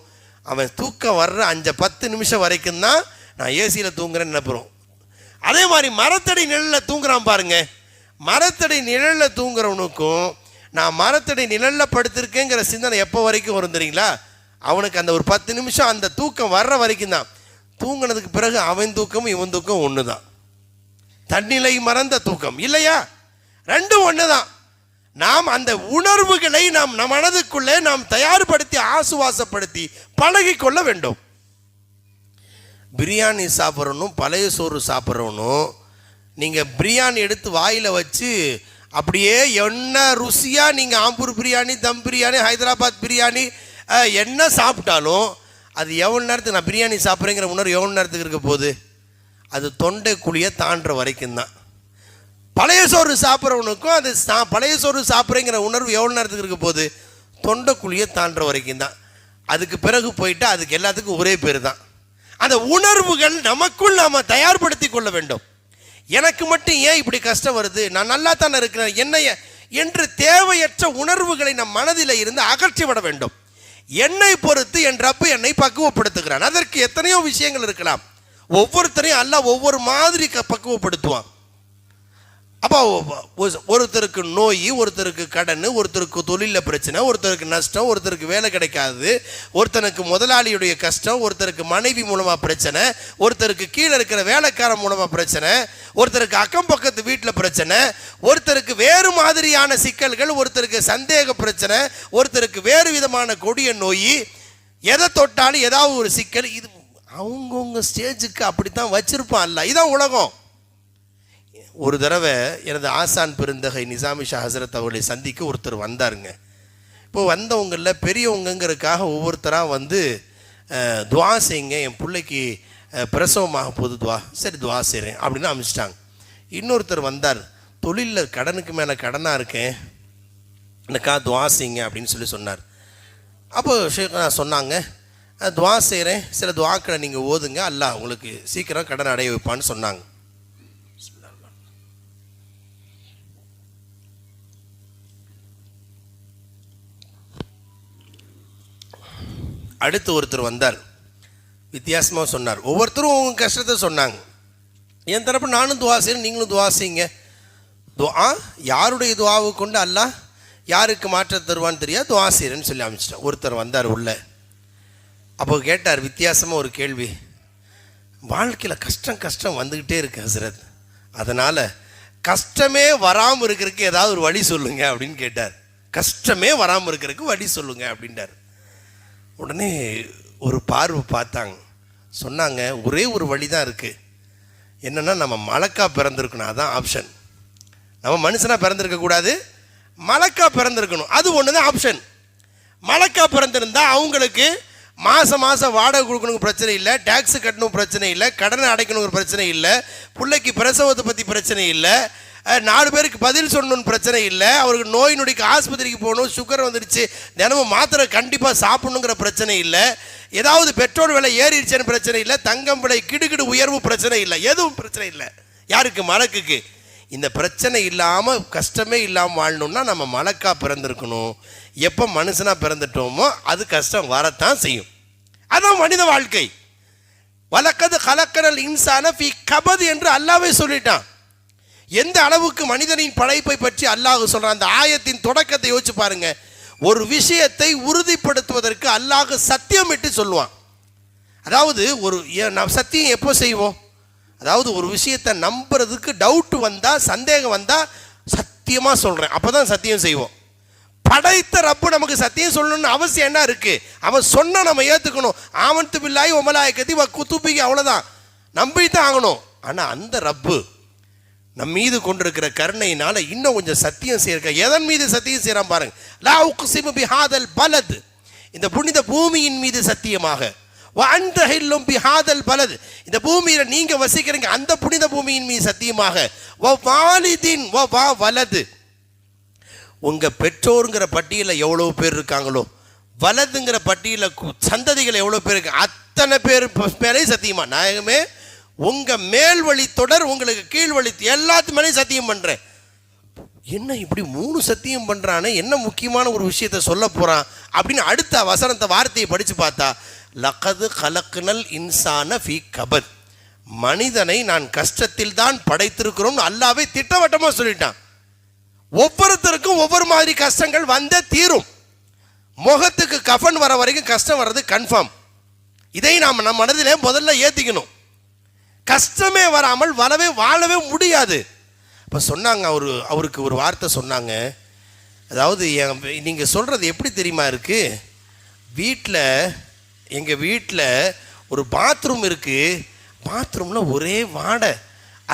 அவன் தூக்கம் வர்ற 5-10 நிமிஷம் வரைக்கும் தான் நான் ஏசியில் தூங்குறேன்னு நினைப்புறோம். அதே மாதிரி மரத்தடி நிழலில் தூங்குறான் பாருங்க, மரத்தடி நிழலில் தூங்குறவனுக்கும் நான் மரத்தடி நிழலில் படுத்திருக்கேங்கிற சிந்தனை எப்போ வரைக்கும் வரும் தெரியுங்களா? அவனுக்கு அந்த ஒரு 10 நிமிஷம் அந்த தூக்கம் வர்ற வரைக்கும் தான். தூங்கினதுக்கு பிறகு அவன் தூக்கமும் இவன் தூக்கம் ஒன்று தான், தன்னிலை மறந்த தூக்கம் இல்லையா? 2 ஒன்று தான். நாம் அந்த உணர்வுகளை நம் மனதுக்குள்ளே நாம் தயார்படுத்தி ஆசுவாசப்படுத்தி பழகி கொள்ள வேண்டும். பிரியாணி சாப்பிட்றணும், பழைய சோறு சாப்பிட்றவனும் நீங்கள் பிரியாணி எடுத்து வாயில் வச்சு அப்படியே என்ன ருசியாக நீங்கள் ஆம்பூர் பிரியாணி, தம் பிரியாணி, ஹைதராபாத் பிரியாணி என்ன சாப்பிட்டாலும் அது எவ்வளோ நேரத்துக்கு நான் பிரியாணி சாப்பிட்றேங்கிற உணர்வு எவ்வளோ நேரத்துக்கு இருக்க போகுது? அது தொண்டை குழியை தாண்டுற வரைக்கும் தான். பழைய சோறு சாப்பிட்றவனுக்கும் அது பழைய சோறு சாப்பிட்றேங்கிற உணர்வு எவ்வளோ நேரத்துக்கு இருக்க போகுது? தொண்டை குழியை தாண்டுற வரைக்கும் தான். அதுக்கு பிறகு போயிட்டு அதுக்கு எல்லாத்துக்கும் ஒரே பேர் தான். அந்த உணர்வுகள் நமக்குள் நாம் தயார்படுத்தி கொள்ள வேண்டும். எனக்கு மட்டும் ஏன் இப்படி கஷ்டம் வருது, நான் நல்லா தானே இருக்கிறேன் என்னைய என்று தேவையற்ற உணர்வுகளை நம் மனதில் இருந்து அகற்றிவிட வேண்டும். என்னை பொறுத்து என் ரப்பு என்னை பக்குவப்படுத்துகிறான். அதற்கு எத்தனையோ விஷயங்கள் இருக்கலாம். ஒவ்வொருத்தரையும் அல்லாஹ் ஒவ்வொரு மாதிரி பக்குவப்படுத்துவான். அப்போ ஒருத்தருக்கு நோய், ஒருத்தருக்கு கடன், ஒருத்தருக்கு தொழிலில் பிரச்சனை, ஒருத்தருக்கு நஷ்டம், ஒருத்தருக்கு வேலை கிடைக்காது, ஒருத்தனுக்கு முதலாளியுடைய கஷ்டம், ஒருத்தருக்கு மனைவி மூலமாக பிரச்சனை, ஒருத்தருக்கு கீழே இருக்கிற வேலைக்காரன் மூலமாக பிரச்சனை, ஒருத்தருக்கு அக்கம் பக்கத்து வீட்டில் பிரச்சனை, ஒருத்தருக்கு வேறு மாதிரியான சிக்கல்கள், ஒருத்தருக்கு சந்தேக பிரச்சனை, ஒருத்தருக்கு வேறு விதமான கொடிய நோய், எதை தொட்டாலும் ஏதாவது ஒரு சிக்கல். இது அவங்கவுங்க ஸ்டேஜுக்கு அப்படித்தான் வச்சிருப்பான் அல்ல. இதுதான் உலகம். ஒரு தடவை எனது ஆசான் பெருந்தகை நிசாமி ஷா ஹசரத் அவர்களை சந்திக்க ஒருத்தர் வந்தாருங்க. இப்போ வந்தவங்களில் பெரியவங்கிறதுக்காக ஒவ்வொருத்தராக வந்து துவா செய்யுங்க, என் பிள்ளைக்கு பிரசவமாக போகுது, சரி துவா செய்கிறேன் அப்படின்னு அமைச்சிட்டாங்க. இன்னொருத்தர் வந்தார், தொழிலில் கடனுக்கு மேலே கடனாக இருக்கேன், எனக்கா துவா செய்யுங்க அப்படின்னு சொன்னார். அப்போ சொன்னாங்க, துவா செய்கிறேன், சில துவாக்களை நீங்கள் ஓதுங்க, அல்லாஹ் உங்களுக்கு சீக்கிரம் கடன் அடைய வைப்பான்னு சொன்னாங்க. அடுத்து ஒருத்தர் வந்தார், வித்தியாசமாக சொன்னார். ஒவ்வொருத்தரும் உங்கள் கஷ்டத்தை சொன்னாங்க. என் தரப்பு நானும் துவா செய்கிறேன், நீங்களும் துவா செய்யுங்க. துவா யாருடைய துவாவை கொண்டு அல்லாஹ் யாருக்கு மாற்ற தருவான்னு தெரியாது, துவா செய்கிறேன்னு சொல்லி அமைச்சிட்டேன். ஒருத்தர் வந்தார் உள்ள, அப்போ கேட்டார் வித்தியாசமாக ஒரு கேள்வி, வாழ்க்கையில் கஷ்டம் வந்துக்கிட்டே இருக்கு ஹஸ்ரத், அதனால் கஷ்டமே வராமல் இருக்கிறதுக்கு ஏதாவது ஒரு வழி சொல்லுங்க அப்படின்னு கேட்டார். கஷ்டமே வராமல் இருக்கிறதுக்கு வழி சொல்லுங்க அப்படின்ட்டார். உடனே ஒரு பார்வை பார்த்தாங்க, சொன்னாங்க ஒரே ஒரு வழி தான் இருக்குது, என்னென்னா நம்ம மலக்கா பிறந்திருக்கணும், அதுதான் ஆப்ஷன். நம்ம மனுஷனாக பிறந்திருக்கக்கூடாது, மலக்கா பிறந்திருக்கணும், அது ஒன்று தான் ஆப்ஷன். மலக்கா பிறந்திருந்தா அவங்களுக்கு மாதம் வாடகை கொடுக்கணுங்க பிரச்சனை இல்லை, டேக்ஸு கட்டணும் பிரச்சனை இல்லை, கடனை அடைக்கணுங்கிற பிரச்சனை இல்லை, பிள்ளைக்கு பிரசவத்தை பற்றி பிரச்சனை இல்லை, 4 பேருக்கு பதில் சொல்லணும்னு பிரச்சனை இல்லை, அவருக்கு நோய் நொடிக்கு ஆஸ்பத்திரிக்கு போகணும், சுகர் வந்துடுச்சு தினமும் மாத்திரை கண்டிப்பாக சாப்பிடணுங்கிற பிரச்சனை இல்லை, ஏதாவது பெட்ரோல் விலை ஏறிடுச்சுன்னு பிரச்சனை இல்லை, தங்கம் விலை கிடுகிடு உயர்வு பிரச்சனை இல்லை, எதுவும் பிரச்சனை இல்லை. யாருக்கு? மலக்குக்கு. இந்த பிரச்சனை இல்லாமல் கஷ்டமே இல்லாமல் வாழணும்னா நம்ம மலக்கா பிறந்திருக்கணும். எப்போ மனுஷனாக பிறந்துட்டோமோ அது கஷ்டம் வரத்தான் செய்யும். அதான் மனித வாழ்க்கை. வலக்கது கலக்கனல் இன்சான ஃபி கபது என்று அல்லாஹ்வே சொல்லிட்டான். எந்த அளவுக்கு மனிதனின் படைப்பை பற்றி அல்லாஹ் சொல்கிறான். அந்த ஆயத்தின் தொடக்கத்தை யோசிச்சு பாருங்க. ஒரு விஷயத்தை உறுதிப்படுத்துவதற்கு அல்லாஹ் சத்தியமிட்டு சொல்லுவான். அதாவது ஒரு சத்தியம் எப்போ செய்வோம்? அதாவது ஒரு விஷயத்தை நம்புறதுக்கு டவுட் வந்தால், சந்தேகம் வந்தால் சத்தியமாக சொல்கிறேன் அப்போ தான் சத்தியம் செய்வோம். படைத்த ரப்பு நமக்கு சத்தியம் சொல்லணும்னு அவசியம் என்ன இருக்குது? அவன் சொன்னால் நம்ம ஏற்றுக்கணும். ஆமன்து பில்லாஹி வ மலாயிகத்தி வ குதுபிஹி, அவ்வளோதான், நம்பித்தான் ஆகணும். ஆனால் அந்த ரப்பு நம் மீது கொண்டிருக்கிற கருணையினால இன்னும் கொஞ்சம் சத்தியம் செய்ய. எதன் மீது சத்தியம் செய்கிறான் பாருங்க. லா உக்ஸிமு பிஹாதல் பலத், இந்த புனித பூமியின் மீது சத்தியமாக. வ அன்த ஹில்லும் பிஹாதல் பலத், இந்த பூமியில் நீங்கள் வசிக்கிறீங்க அந்த புனித பூமியின் மீது சத்தியமாக. வ வாலிதின் வ வா வலது, உங்கள் பெற்றோருங்கிற பட்டியலில் எவ்வளோ பேர் இருக்காங்களோ, வலதுங்கிற பட்டியலில் சந்ததிகள் எவ்வளோ பேர் இருக்கு, அத்தனை பேர் மேலே சத்தியமா. நாயகமே உங்கள் மேல் வழி தொடர், உங்களுக்கு கீழ் வழி எல்லாத்து மேலேயும் சத்தியம் பண்ணுறேன். என்ன இப்படி 3 சத்தியம் பண்ணுறானே, என்ன முக்கியமான ஒரு விஷயத்தை சொல்ல போகிறான் அப்படின்னு அடுத்த வசனத்தை வார்த்தையை படித்து பார்த்தா, லகது கலக்குனல் இன்சான ஃபி கபத், மனிதனை நான் கஷ்டத்தில் தான் படைத்திருக்கிறோம்னு அல்லாஹ்வே திட்டவட்டமாக சொல்லிட்டான். ஒவ்வொருத்தருக்கும் ஒவ்வொரு மாதிரி கஷ்டங்கள் வந்தே தீரும். முகத்துக்கு கஃன் வர வரைக்கும் கஷ்டம் வர்றது கன்ஃபார்ம். இதை நாம் நம்ம மனதிலே முதல்ல ஏற்றிக்கணும். கஷ்டமே வராமல் வாழவே முடியாது. இப்போ சொன்னாங்க, அவருக்கு ஒரு வார்த்தை சொன்னாங்க. அதாவது நீங்கள் சொல்கிறது எப்படி தெரியுமா இருக்குது, எங்கள் வீட்டில் ஒரு பாத்ரூம் இருக்குது, பாத்ரூமில் ஒரே வாடை,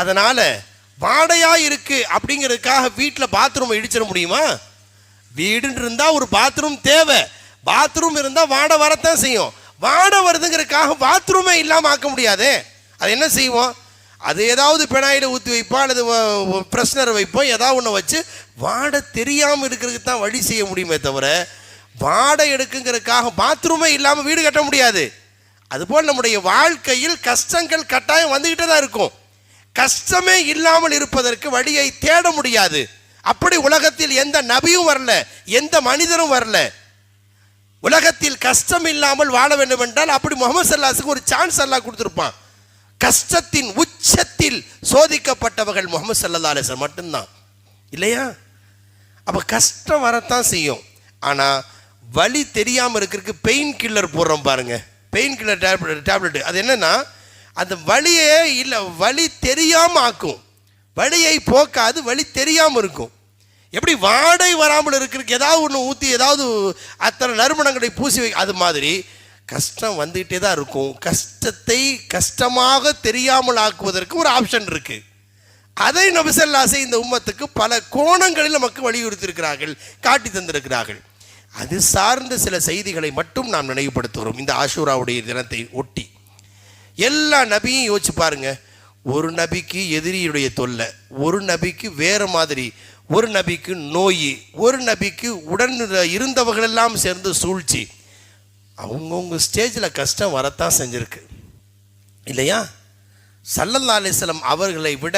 அதனால் வாடையாக இருக்குது அப்படிங்கிறதுக்காக வீட்டில் பாத்ரூமை இடிச்சிட முடியுமா? வீடுன்னு இருந்தால் ஒரு பாத்ரூம் தேவை, பாத்ரூம் இருந்தால் வாடை வரத்தான் செய்யும். வாடை வருதுங்கிறதுக்காக பாத்ரூமே இல்லாமல் ஆக்க முடியாதே. அது என்ன செய்வோம்? அது ஏதாவது பெனாயில் ஊற்றி வைப்போம், அல்லது ப்ரெஸ்னரை வைப்போம், ஏதாவது ஒன்று வச்சு வாடை தெரியாமல் இருக்கிறதுக்கு தான் வழி செய்ய முடியுமே தவிர, வாடை எடுக்குங்கிறதுக்காக பாத்ரூமே இல்லாமல் வீடு கட்ட முடியாது. அதுபோல் நம்முடைய வாழ்க்கையில் கஷ்டங்கள் கட்டாயம் வந்துக்கிட்டே தான் இருக்கும். கஷ்டமே இல்லாமல் இருப்பதற்கு வழியை தேட முடியாது. அப்படி உலகத்தில் எந்த நபியும் வரல, எந்த மனிதரும் வரல. உலகத்தில் கஷ்டம் இல்லாமல் வாழ வேண்டும் என்றால் அப்படி முகமது ஸல்லல்லாஹு ஒரு சான்ஸ் அல்லாஹ் கொடுத்துருப்பான். கஷ்டத்தின் உச்சத்தில் சோதிக்கப்பட்டவர்கள் முகமது ஸல்லல்லாஹு அலைஹி வஸல்லம் மட்டும்தான், இல்லையா? அப்போ கஷ்டம் வரத்தான் செய்யும். ஆனால் வலி தெரியாமல் இருக்கிறதுக்கு பெயின் கில்லர் போடுறோம் பாருங்க, பெயின் கில்லர் டேப்லெட். அது என்னன்னா, அந்த வலியே இல்லை, வலி தெரியாமல் ஆக்கும், வலியை போக்காது, வலி தெரியாமல் இருக்கும். எப்படி வாடை வராமல் இருக்கிறதுக்கு ஏதாவது ஒன்று ஊற்றி ஏதாவது அத்தனை நறுமணங்களை பூசி வை, அது மாதிரி கஷ்டம் வந்துகிட்டே தான் இருக்கும். கஷ்டத்தை கஷ்டமாக தெரியாமல் ஆக்குவதற்கு ஒரு ஆப்ஷன் இருக்குது. அதை நபி ஸல்லல்லாஹு அலைஹி வஸல்லம் இந்த உம்மத்துக்கு பல கோணங்களில் நமக்கு வலியுறுத்தியிருக்கிறார்கள், காட்டி தந்திருக்கிறார்கள். அது சார்ந்த சில செய்திகளை மட்டும் நாம் நினைவுபடுத்துகிறோம் இந்த ஆஷூராவுடைய தினத்தை ஒட்டி. எல்லா நபியும் யோசிச்சு பாருங்க. ஒரு நபிக்கு எதிரியுடைய தொல்லை, ஒரு நபிக்கு வேறு மாதிரி, ஒரு நபிக்கு நோய், ஒரு நபிக்கு உடன் இருந்தவர்களெல்லாம் சேர்ந்து சூழ்ச்சி. அவங்கவுங்க ஸ்டேஜில் கஷ்டம் வரத்தான் செஞ்சுருக்கு, இல்லையா? ஸல்லல்லாஹு அலைஹி வஸல்லம் அவர்களை விட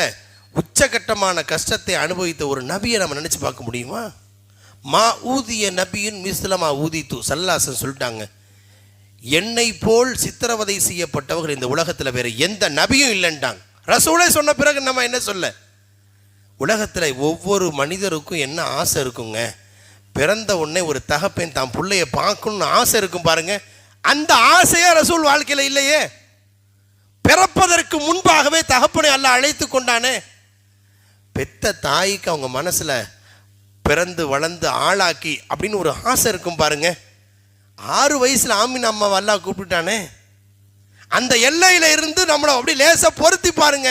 உச்சகட்டமான கஷ்டத்தை அனுபவித்த ஒரு நபியை நம்ம நினச்சி பார்க்க முடியுமா? மா ஊதிய நபியின் மிஸ்லமா ஊதித்து, ஸல்லல்லாஹு அலைஹி வஸல்லம் சொல்லிட்டாங்க, என்னை போல் சித்திரவதை செய்யப்பட்டவர்கள் இந்த உலகத்தில் வேறு எந்த நபியும் இல்லைன்ட்டாங்க. ரசூலே சொன்ன பிறகு நம்ம என்ன சொல்ல? உலகத்தில் ஒவ்வொரு மனிதருக்கும் என்ன ஆசை இருக்குங்க? பிறந்த உடனே ஒரு தகப்பன் தான் பிள்ளைய பார்க்கணுன்னு ஆசை இருக்கும் பாருங்க. அந்த ஆசையே ரசூல் வாழ்க்கையில் இல்லையே. பிறப்பதற்கு முன்பாகவே தகப்பனை அல்லாஹ் அழைத்து கொண்டானே. பெத்த தாய்க்கு அவங்க மனசுல பிறந்து வளர்ந்து ஆளாக்கி அப்படின்னு ஒரு ஆசை இருக்கும் பாருங்க. 6 வயசுல ஆமீனா அம்மாவை அல்லாஹ் கூப்பிட்டானே. அந்த எல்லையில இருந்து நம்மளை அப்படி லேசா பொருத்தி பாருங்க.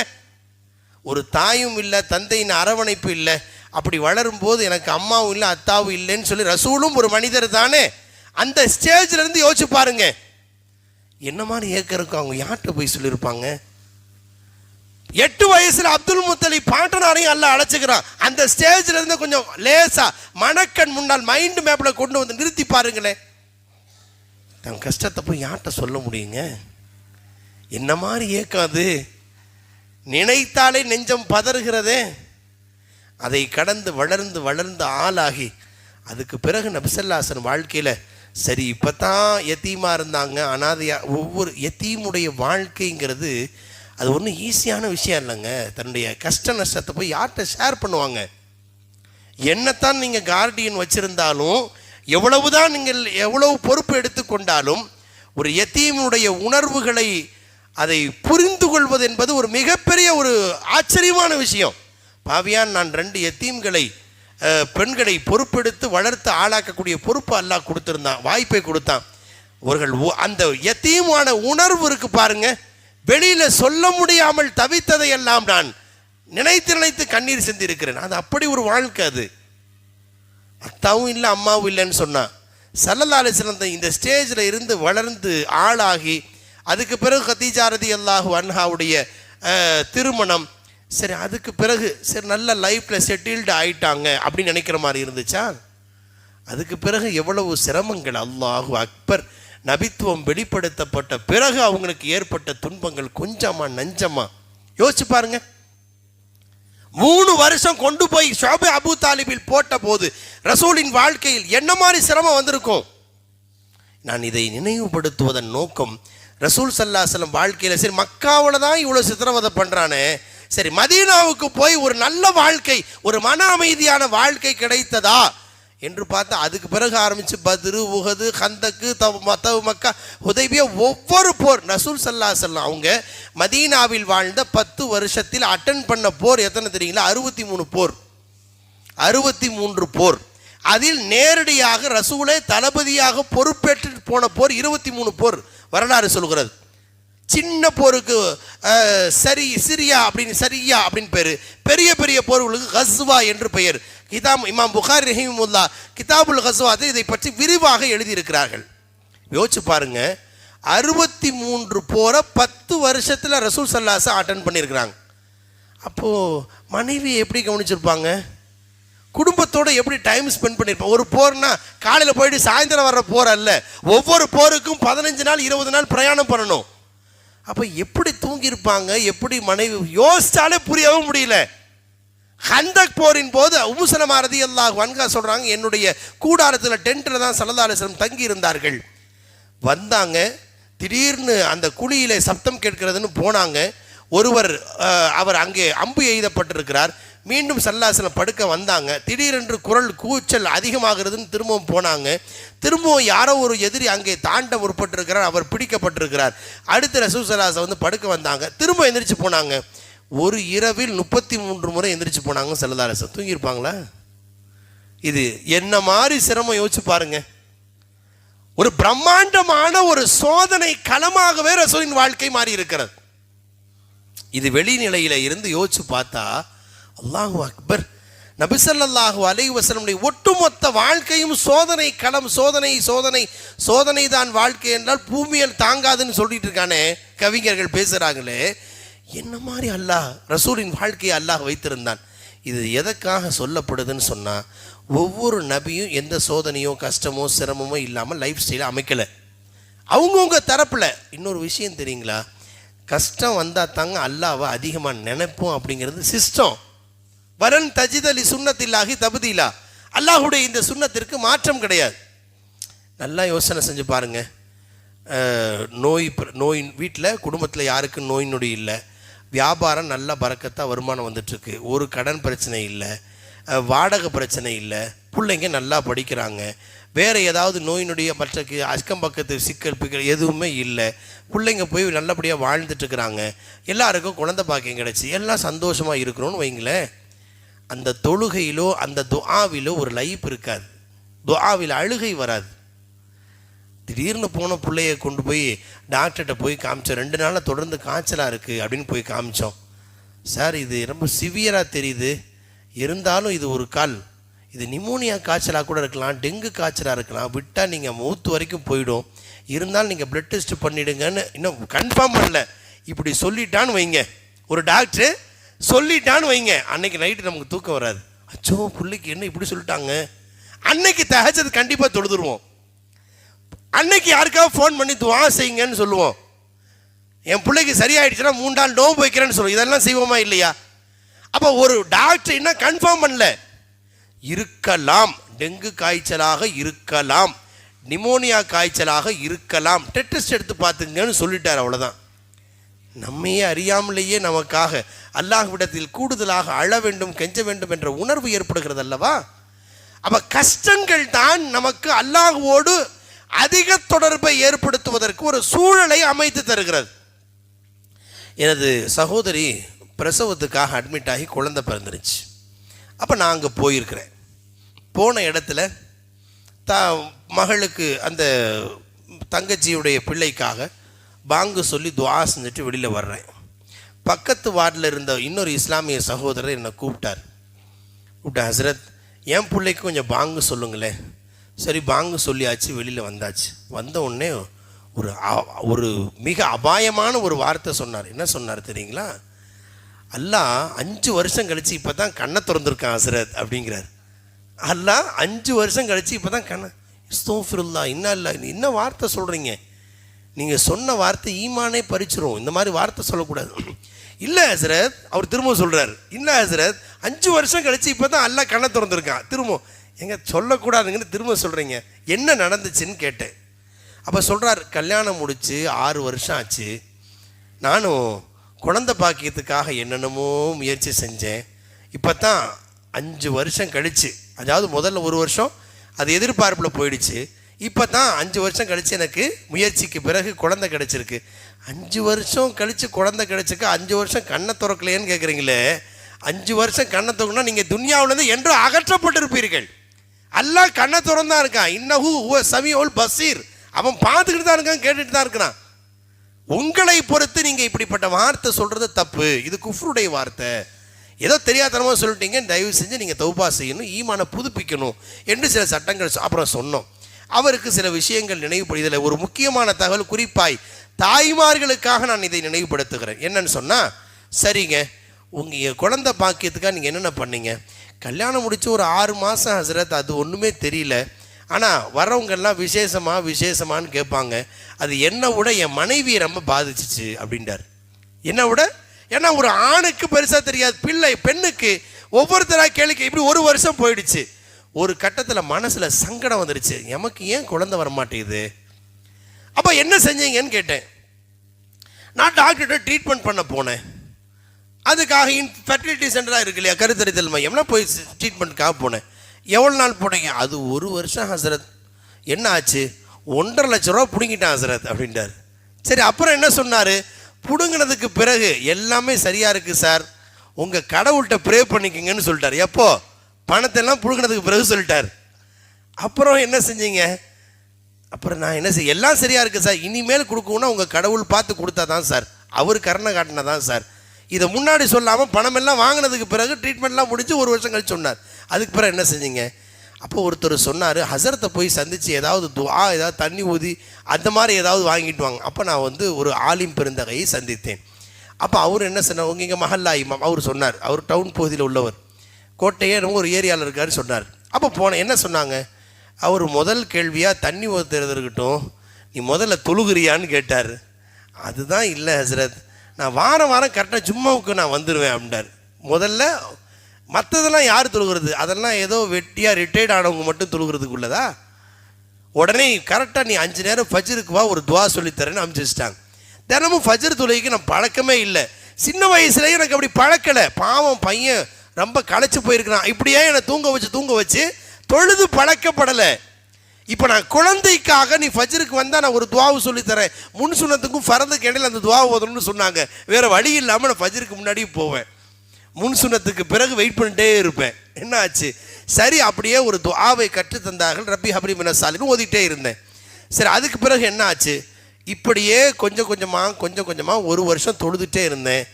ஒரு தாயும் இல்லை, தந்தையின் அரவணைப்பு இல்லை. அப்படி வளரும் போது எனக்கு அம்மாவும் இல்லை அத்தாவும் இல்லைன்னு சொல்லி ரசூலும் ஒரு மனிதர் தானே. அந்த ஸ்டேஜ்ல இருந்து யோசிச்சு பாருங்க. என்ன மாதிரி ஏக்கம் இருக்கும். அவங்க யார்கிட்ட போய் சொல்லியிருப்பாங்க. 8 வயசுல அப்துல் முத்தலிப் பாட்டனாரையும் அல்லாஹ் அழைச்சுக்கிறான். அந்த ஸ்டேஜ்ல இருந்து கொஞ்சம் லேசா மனக்கண் முன்னால் மைண்ட் மேப்ல கொண்டு வந்து நிறுத்தி பாருங்களேன். தன் கஷ்டத்தை போய் யார்கிட்ட சொல்ல முடியுங்க. என்ன மாதிரி ஏக்கம் அது. நினைத்தாலே நெஞ்சம் பதறுகிறதே. அதை கடந்து வளர்ந்து வளர்ந்து ஆளாகி அதுக்கு பிறகு நபி ஸல்லல்லாஹு அலைஹி வஸல்லம் வாழ்க்கையில் சரி இப்போ தான் யத்தீமாக இருந்தாங்க, அனாதையாக. ஒவ்வொரு யத்தீமுடைய வாழ்க்கைங்கிறது அது ஒன்றும் ஈஸியான விஷயம் இல்லைங்க. தன்னுடைய கஷ்ட நஷ்டத்தை போய் யார்கிட்ட ஷேர் பண்ணுவாங்க. என்னத்தான் நீங்கள் கார்டியன் வச்சுருந்தாலும், எவ்வளவுதான் நீங்கள் எவ்வளவு பொறுப்பு எடுத்துக்கொண்டாலும், ஒரு யத்தீமுடைய உணர்வுகளை அதை புரிந்து கொள்வது என்பது ஒரு மிகப்பெரிய ஒரு ஆச்சரியமான விஷயம். பாவியான் நான் 2 யத்தீம்களை பெண்களை பொறுப்பெடுத்து வளர்த்து ஆளாக்கக்கூடிய பொறுப்பு அல்லாஹ் கொடுத்துருந்தான், வாய்ப்பை கொடுத்தான். அவர்கள் அந்த யத்தீமான உணர்வு இருக்கு பாருங்க. வெளியில சொல்ல முடியாமல் தவித்ததை எல்லாம் நான் நினைத்து நினைத்து கண்ணீர் சிந்தி இருக்கிறேன். அது அப்படி ஒரு வாழ்க்கை. அது அத்தாவும் இல்லை அம்மாவும் இல்லைன்னு சொன்னா. ஸல்லல்லாஹு அலைஹி வஸல்லம் இந்த ஸ்டேஜில் இருந்து வளர்ந்து ஆளாகி அதுக்கு பிறகு கதீஜா ரலியல்லாஹு அன்ஹாவுடைய திருமணம். சரி அதுக்கு பிறகு சரி நல்ல லைஃப்பில் செட்டில்டு ஆயிட்டாங்க அப்படின்னு நினைக்கிற மாதிரி இருந்துச்சா? அதுக்கு பிறகு எவ்வளவு சிரமங்கள். அல்லாஹு அக்பர். நபித்துவம் வெளிப்படுத்தப்பட்ட பிறகு அவங்களுக்கு ஏற்பட்ட துன்பங்கள் கொஞ்சமா நஞ்சமா யோசிச்சு பாருங்க. 3 வருஷம் கொண்டு போய் ஷுஐப் அபூ தாலிபில் போட்ட போது ரசூலின் வாழ்க்கையில் என்ன மாதிரி சிரமம் வந்திருக்கும். நான் இதை நினைவுபடுத்துவதன் நோக்கம், ரசூல் ஸல்லல்லாஹு அலைஹி வஸல்லம் வாழ்க்கையில் சரி மக்காவில் தான் இவ்வளோ சித்திரவதை பண்ணுறானே, சரி மதீனாவுக்கு போய் ஒரு நல்ல வாழ்க்கை, ஒரு மன அமைதியான வாழ்க்கை கிடைத்ததா என்று பார்த்தா அதுக்கு பிறகு ஆரம்பித்து பத்ரு, உஹது, கந்தக்கு, மக்கா, ஹுதைபியா, ஒவ்வொரு போர். ரசூல் ஸல்லல்லாஹு அலைஹி வஸல்லம் அவங்க மதீனாவில் வாழ்ந்த 10 வருஷத்தில் அட்டன் பண்ண போர் எத்தனை தெரியுங்களா? 63 போர். 63 போர். அதில் நேரடியாக ரசூலை தளபதியாக பொறுப்பேற்று போன போர் 23 போர் வரலாறு சொல்கிறது. சின்ன போருக்கு சிரியா அப்படின்னு பேரு. பெரிய பெரிய போர்களுக்கு கஸ்வா என்று பெயர். இமாம் புகாரி ரஹிமஹுல்லா கிதாபுல் கஸ்வா இதை பற்றி விரிவாக எழுதியிருக்கிறார்கள். யோசிச்சு பாருங்க. 63 போரை 10 வருஷத்துல ரசூல் ஸல்லல்லாஹு அலைஹி வஸல்லம் அட்டன் பண்ணியிருக்கிறாங்க. அப்போ மனைவி எப்படி கவனிச்சிருப்பாங்க? குடும்பத்தோட எப்படி டைம் ஸ்பெண்ட் பண்ணியிருப்பாங்க? ஒரு போர்னா காலையில் போயிட்டு சாயந்தரம் வர்ற போர் அல்ல. ஒவ்வொரு போருக்கும் 15 நாள் 20 நாள் பிரயாணம் பண்ணணும். அப்போ எப்படி தூங்கியிருப்பாங்க? எப்படி மனைவி? யோசிச்சாலே புரியவும் முடியல. ஹந்தக் போரின் போது உம்மு சலமா ரலியல்லாஹு அன்ஹா சொல்றாங்க, என்னுடைய கூடாரத்தில் டென்ட்டில் தான் ஸல்லல்லாஹு அலைஹி வஸல்லம் தங்கி இருந்தார்கள். வந்தாங்க, திடீர்னு அந்த குழியிலே சப்தம் கேட்கிறதுன்னு போனாங்க. ஒருவர் அவர் அங்கே அம்பு எய்தப்பட்டிருக்கிறார். மீண்டும் ஸல்லல்லாஹு அலைஹி வஸல்லம் படுக்க வந்தாங்க. திடீரென்று குரல் கூச்சல் அதிகமாகிறதுன்னு திரும்பவும் போனாங்க. திரும்பவும் யாரோ ஒரு எதிரி அங்கே தாண்ட முற்பட்டிருக்கிறார், அவர் பிடிக்கப்பட்டிருக்கிறார். அடுத்து ரசூல் ஸல்லல்லாஹு அலைஹி வஸல்லம் வந்து படுக்க வந்தாங்க. திரும்ப எந்திரிச்சு போனாங்க. ஒரு இரவில் 33 முறை எந்திரிச்சு போனாங்க. ஸல்லல்லாஹு அலைஹி வஸல்லம் தூங்கியிருப்பாங்களா? இது என்ன மாதிரி சிரமம் யோசிச்சு பாருங்க. ஒரு பிரம்மாண்டமான ஒரு சோதனை களமாகவே ரசூலின் வாழ்க்கை மாறி இருக்கிறது. இது வெளிநிலையில இருந்து யோசிச்சு பார்த்தா அல்லாஹு அக்பர். நபி ஸல்லல்லாஹு அலைஹி வஸல்லம் ஒட்டுமொத்த வாழ்க்கையும் சோதனை களம். சோதனை சோதனை சோதனை தான் வாழ்க்கை என்றால் பூமியில் தாங்காதுன்னு சொல்லிட்டு இருக்கானே கவிஞர்கள் பேசுறாங்களே. என்ன மாதிரி அல்லாஹ் ரசூலின் வாழ்க்கையை அல்லாஹ் வைத்திருந்தான். இது எதற்காக சொல்லப்படுதுன்னு சொன்னா, ஒவ்வொரு நபியும் எந்த சோதனையோ கஷ்டமோ சிரமமோ இல்லாமல் லைஃப் ஸ்டைலை அமைக்கலை. அவங்கவுங்க தரப்புல. இன்னொரு விஷயம் தெரியுங்களா? கஷ்டம் வந்தால் தாங்க அல்லாஹ்வை அதிகமாக நினைப்போம் அப்படிங்கிறது சிஸ்டம். வரன் தஜிதலி சுன்னத்தில்லாஹி தபுதீலா. அல்லாஹுடைய இந்த சுன்னத்திற்கு மாற்றம் கிடையாது. நல்லா யோசனை செஞ்சு பாருங்க. நோய் வீட்டில் குடும்பத்தில் யாருக்கும் நோய் நொடி இல்லை, வியாபாரம் நல்லா பறக்கத்தாக வருமானம் வந்துட்டுருக்கு, ஒரு கடன் பிரச்சனை இல்லை, வாடகை பிரச்சனை இல்லை, பிள்ளைங்க நல்லா படிக்கிறாங்க, வேறு ஏதாவது நோயினுடைய மற்றக்கு அக்கம் பக்கத்து சிக்கல் பிக்கல் எதுவுமே இல்லை. பிள்ளைங்க போய் நல்லபடியாக வாழ்ந்துட்டுருக்குறாங்க. எல்லாருக்கும் குழந்தை பாக்கியம் கிடச்சி எல்லாம் சந்தோஷமாக இருக்கிறோன்னு வைங்களேன். அந்த தொழுகையிலோ அந்த துஆவிலோ ஒரு லைஃப் இருக்காது. துஆவில் அழுகை வராது. திடீர்னு போன பிள்ளைய கொண்டு போய் டாக்டர்கிட்ட போய் காமிச்சோம். 2 நாளாக தொடர்ந்து காய்ச்சலாக இருக்குது அப்படின்னு போய் காமிச்சோம். சார் இது ரொம்ப சிவியராக தெரியுது, இருந்தாலும் இது ஒரு கால், இது நிமோனியா காய்ச்சலாக கூட இருக்கலாம், டெங்கு காய்ச்சலாக இருக்கலாம், விட்டால் நீங்கள் மூத்து வரைக்கும் போயிடும், இருந்தாலும் நீங்கள் பிளட் டெஸ்ட் பண்ணிவிடுங்கன்னு இன்னும் கன்ஃபார்ம் பண்ணல. இப்படி சொல்லிட்டான்னு வைங்க, ஒரு டாக்டரு சொல்லிட்டான்னு வைங்க, அன்னைக்கு நைட்டு நமக்கு தூக்கம் வராது. அச்சோ பிள்ளைக்கு என்ன இப்படி சொல்லிட்டாங்க. அன்னைக்கு தஹஜ்ஜத் கண்டிப்பாக தொழுதுருவோம். அன்னைக்கு யாருக்காவது ஃபோன் பண்ணி துஆ செய்யுங்கன்னு சொல்லுவோம். என் பிள்ளைக்கு சரியாயிடுச்சுன்னா 3 நாள் நோன்பு வைக்கிறேன்னு சொல்லுவோம். இதெல்லாம் செய்வோமா இல்லையா? அப்போ ஒரு டாக்டர் என்ன கன்ஃபார்ம் பண்ணல, இருக்கலாம், டெங்கு காய்ச்சலாக இருக்கலாம், நிமோனியா காய்ச்சலாக இருக்கலாம், டெஸ்ட் எடுத்து பார்த்துங்கன்னு சொல்லிட்டார். அவ்வளோதான். நம்மையே அறியாமலேயே நமக்காக அல்லாஹ்விடத்தில் கூடுதலாக அழ வேண்டும், கெஞ்ச வேண்டும் என்ற உணர்வு ஏற்படுகிறது அல்லவா? அப்போ கஷ்டங்கள் தான் நமக்கு அல்லாஹ்வோடு அதிக தொடர்பை ஏற்படுத்துவதற்கு ஒரு சூழலை அமைத்து தருகிறது. எனது சகோதரி பிரசவத்துக்காக அட்மிட் ஆகி குழந்தை பிறந்துருச்சு. அப்போ நான் அங்கே போயிருக்கிறேன். போன இடத்துல மகளுக்கு அந்த தங்கச்சியுடைய பிள்ளைக்காக பாங்கு சொல்லி துஆ செஞ்சுட்டு வெளியில் வர்றேன். பக்கத்து வார்டில் இருந்த இன்னொரு இஸ்லாமிய சகோதரர் என்னை கூப்பிட்டார். ஹசரத் என் பிள்ளைக்கு கொஞ்சம் பாங்கு சொல்லுங்களேன். சரி பாங்கு சொல்லியாச்சு, வெளியில் வந்தாச்சு. வந்த உடனே ஒரு மிக அபாயமான ஒரு வார்த்தை சொன்னார். என்ன சொன்னார் தெரியுங்களா? அல்லாஹ் 5 வருஷம் கழித்து இப்போ தான் கண்ணை திறந்துருக்கான் ஹசரத் அப்படிங்கிறார். அல்லாஹ் 5 வருஷம் கழித்து இப்போ தான் கண்ணை, இஸ்தோஃபிருல்லா, என்ன வார்த்தை சொல்கிறீங்க? நீங்கள் சொன்ன வார்த்தை ஈமானே பறிச்சிரும். இந்த மாதிரி வார்த்தை சொல்லக்கூடாது. இல்லை ஹசரத், அவர் திரும்ப சொல்கிறார். இல்லை ஹசரத், 5 வருஷம் கழித்து இப்போ தான் அல்லாஹ் கண்ணை திறந்துருக்கான். திரும்ப எங்க சொல்லக்கூடாதுங்கன்னு திரும்ப சொல்கிறீங்க, என்ன நடந்துச்சுன்னு கேட்டேன். அப்போ சொல்கிறார், கல்யாணம் முடித்து 6 வருஷம் ஆச்சு, நானும் குழந்தை பாக்கியத்துக்காக என்னென்னமோ முயற்சி செஞ்சேன். இப்போ தான் 5 வருஷம் கழித்து, அதாவது முதல்ல 1 வருஷம் அது எதிர்பார்ப்பில் போயிடுச்சு, இப்போ தான் 5 வருஷம் கழித்து எனக்கு முயற்சிக்கு பிறகு குழந்தை கிடச்சிருக்கு. 5 வருஷம் கழித்து குழந்தை கிடச்சிருக்கு, 5 வருஷம் கண்ணை திறக்கலையேன்னு கேட்குறீங்களே. 5 வருஷம் கண்ணை திறக்கணும்னா நீங்கள் துன்யாவிலேருந்து என்றோ அகற்றப்பட்டிருப்பீர்கள். அல்லாஹ் கண்ணை திறந்தான் இருக்கான். இன்னஹு ஹுவ ஸமீஉல் பஸீர், அவன் பார்த்துக்கிட்டு தான் இருக்கான், கேட்டுட்டு தான் இருக்கிறான். உங்களை பொறுத்து நீங்கள் இப்படிப்பட்ட வார்த்தை சொல்கிறது தப்பு, இது குஃப்ருடைய வார்த்தை, ஏதோ தெரியாதனமாக சொல்லிட்டீங்க, தயவு செஞ்சு நீங்கள் தௌபா செய்யணும், ஈமானை புதுப்பிக்கணும் என்று சில சட்டங்கள் அப்புறம் சொன்னோம். அவருக்கு சில விஷயங்கள் நினைவுபடுதல. ஒரு முக்கியமான தகவல், குறிப்பாய் தாய்மார்களுக்காக நான் இதை நினைவுபடுத்துகிறேன். என்னன்னு சொன்னால், சரிங்க உங்கள் குழந்தை பாக்கியத்துக்காக நீங்கள் என்னென்ன பண்ணீங்க? கல்யாணம் முடித்து ஒரு 6 மாதம் ஹசரத், அது ஒன்றுமே தெரியல, ஆனால் வரவங்கெல்லாம் விசேஷமானு கேட்பாங்க, அது என்னை விட என் மனைவியை ரொம்ப பாதிச்சிச்சு அப்படின்றார். என்னை விட, ஏன்னா ஒரு ஆணுக்கு பெருசாக தெரியாது, பெண்ணுக்கு ஒவ்வொருத்தராக கேள்வி. இப்படி 1 வருஷம் போயிடுச்சு. ஒரு கட்டத்தில் மனசில் சங்கடம் வந்துடுச்சு, எமக்கு ஏன் குழந்தை வரமாட்டேங்குது? அப்போ என்ன செஞ்சீங்கன்னு கேட்டேன். நான் டாக்டர்கிட்ட ட்ரீட்மெண்ட் பண்ண போனேன். அதுக்காக ஃபெர்டிலிட்டி சென்டராக இருக்கு இல்லையா, கருத்தரித்தல் மையம்லாம் போய் ட்ரீட்மெண்ட்டுக்காக போனேன். எவ்வளோ நாள் போனீங்க? அது 1 வருஷம் ஹசரத். என்ன ஆச்சு? 1.5 லட்ச ரூபா பிடுங்கிட்டான் ஹசரத் அப்படின்ட்டார். சரி, அப்புறம் என்ன சொன்னார்? பிடுங்கினதுக்கு பிறகு எல்லாமே சரியாக இருக்குது சார், உங்கள் கடவுள்கிட்ட ப்ரே பண்ணிக்கிங்கன்னு சொல்லிட்டார். எப்போ? பணத்தெல்லாம் பிடுங்கினதுக்கு பிறகு சொல்லிட்டார். அப்புறம் என்ன செஞ்சீங்க? அப்புறம் நான் என்ன செய்ய, எல்லாம் சரியாக இருக்குது சார், இனிமேல் கொடுக்கணும்னா உங்கள் கடவுள் பார்த்து கொடுத்தா தான் சார், அவர் கருணை காட்டினா தான் சார். இதை முன்னாடி சொல்லாமல் பணமெல்லாம் வாங்கினதுக்கு பிறகு ட்ரீட்மெண்ட்லாம் முடிஞ்சு 1 வருஷம் கழிச்சு சொன்னார். அதுக்கு பிறகு என்ன செஞ்சீங்க? அப்போ ஒருத்தர் சொன்னார், ஹசரத்தை போய் சந்தித்து ஏதாவது துஆ, ஏதாவது தண்ணி ஊதி அந்த மாதிரி ஏதாவது வாங்கிட்டு வாங்க. அப்போ நான் ஒரு ஆலிம் பெருந்தகையை சந்தித்தேன். அப்போ அவர் என்ன சொன்னார், உங்கள் இங்கே மஹல்லா இமாம் அவர் சொன்னார், அவர் டவுன் பகுதியில் உள்ளவர், கோட்டையே நம்ம ஒரு ஏரியாவில் இருக்காருன்னு சொன்னார். அப்போ போனேன். என்ன சொன்னாங்க? அவர் முதல் கேள்வியாக தண்ணி ஊற்றுறது இருக்கட்டும், நீ முதல்ல தொழுகிறியான்னு கேட்டார். அதுதான் இல்லை ஹசரத், நான் வாரம் கரெக்டாக ஜும்மாவுக்கு நான் வந்துடுவேன் அப்படின்றார். முதல்ல மற்றதெல்லாம் யார் தொழுகிறது? அதெல்லாம் ஏதோ வெட்டியாக ரிட்டையர்ட் ஆனவங்க மட்டும் தொழுகிறதுக்கு உள்ளதா? உடனே கரெக்டாக நீ 5 நேரம் ஃபஜ்ருக்கு வா, ஒரு துவா சொல்லித்தரேன்னு அனுப்பிச்சு வச்சிட்டாங்க. தினமும் ஃபஜ்ர் தொழுகைக்கு நான் பழக்கமே இல்லை. சின்ன வயசுலேயே எனக்கு அப்படி பழக்கலை. பாவம் பையன் ரொம்ப களைச்சி போயிருக்கிறான். இப்படியே என்னை தூங்க வச்சு தொழுது பழக்கப்படலை. இப்போ நான் குழந்தைக்காக நீ ஃபஜ்ருக்கு வந்தால் நான் ஒரு துவாவு சொல்லித்தரேன், முன் சுன்னத்துக்கும் ஃபரதுக்கு இடையில அந்த துவாவு ஓதணும்னு சொன்னாங்க. வேறு வழி இல்லாமல் நான் ஃபஜ்ருக்கு முன்னாடியும் போவேன், முன் சுன்னத்துக்கு பிறகு வெயிட் பண்ணிட்டே இருப்பேன். என்ன ஆச்சு, சரி அப்படியே ஒரு துவாவை கற்றுத்தந்தார்கள். ரப்பி ஹப்லி மினஸ் சாலிஹீன் ஓதிட்டே இருந்தேன். சரி, அதுக்கு பிறகு என்ன ஆச்சு, இப்படியே கொஞ்சம் கொஞ்சமாக ஒரு வருஷம் தொழுதுகிட்டே இருந்தேன்.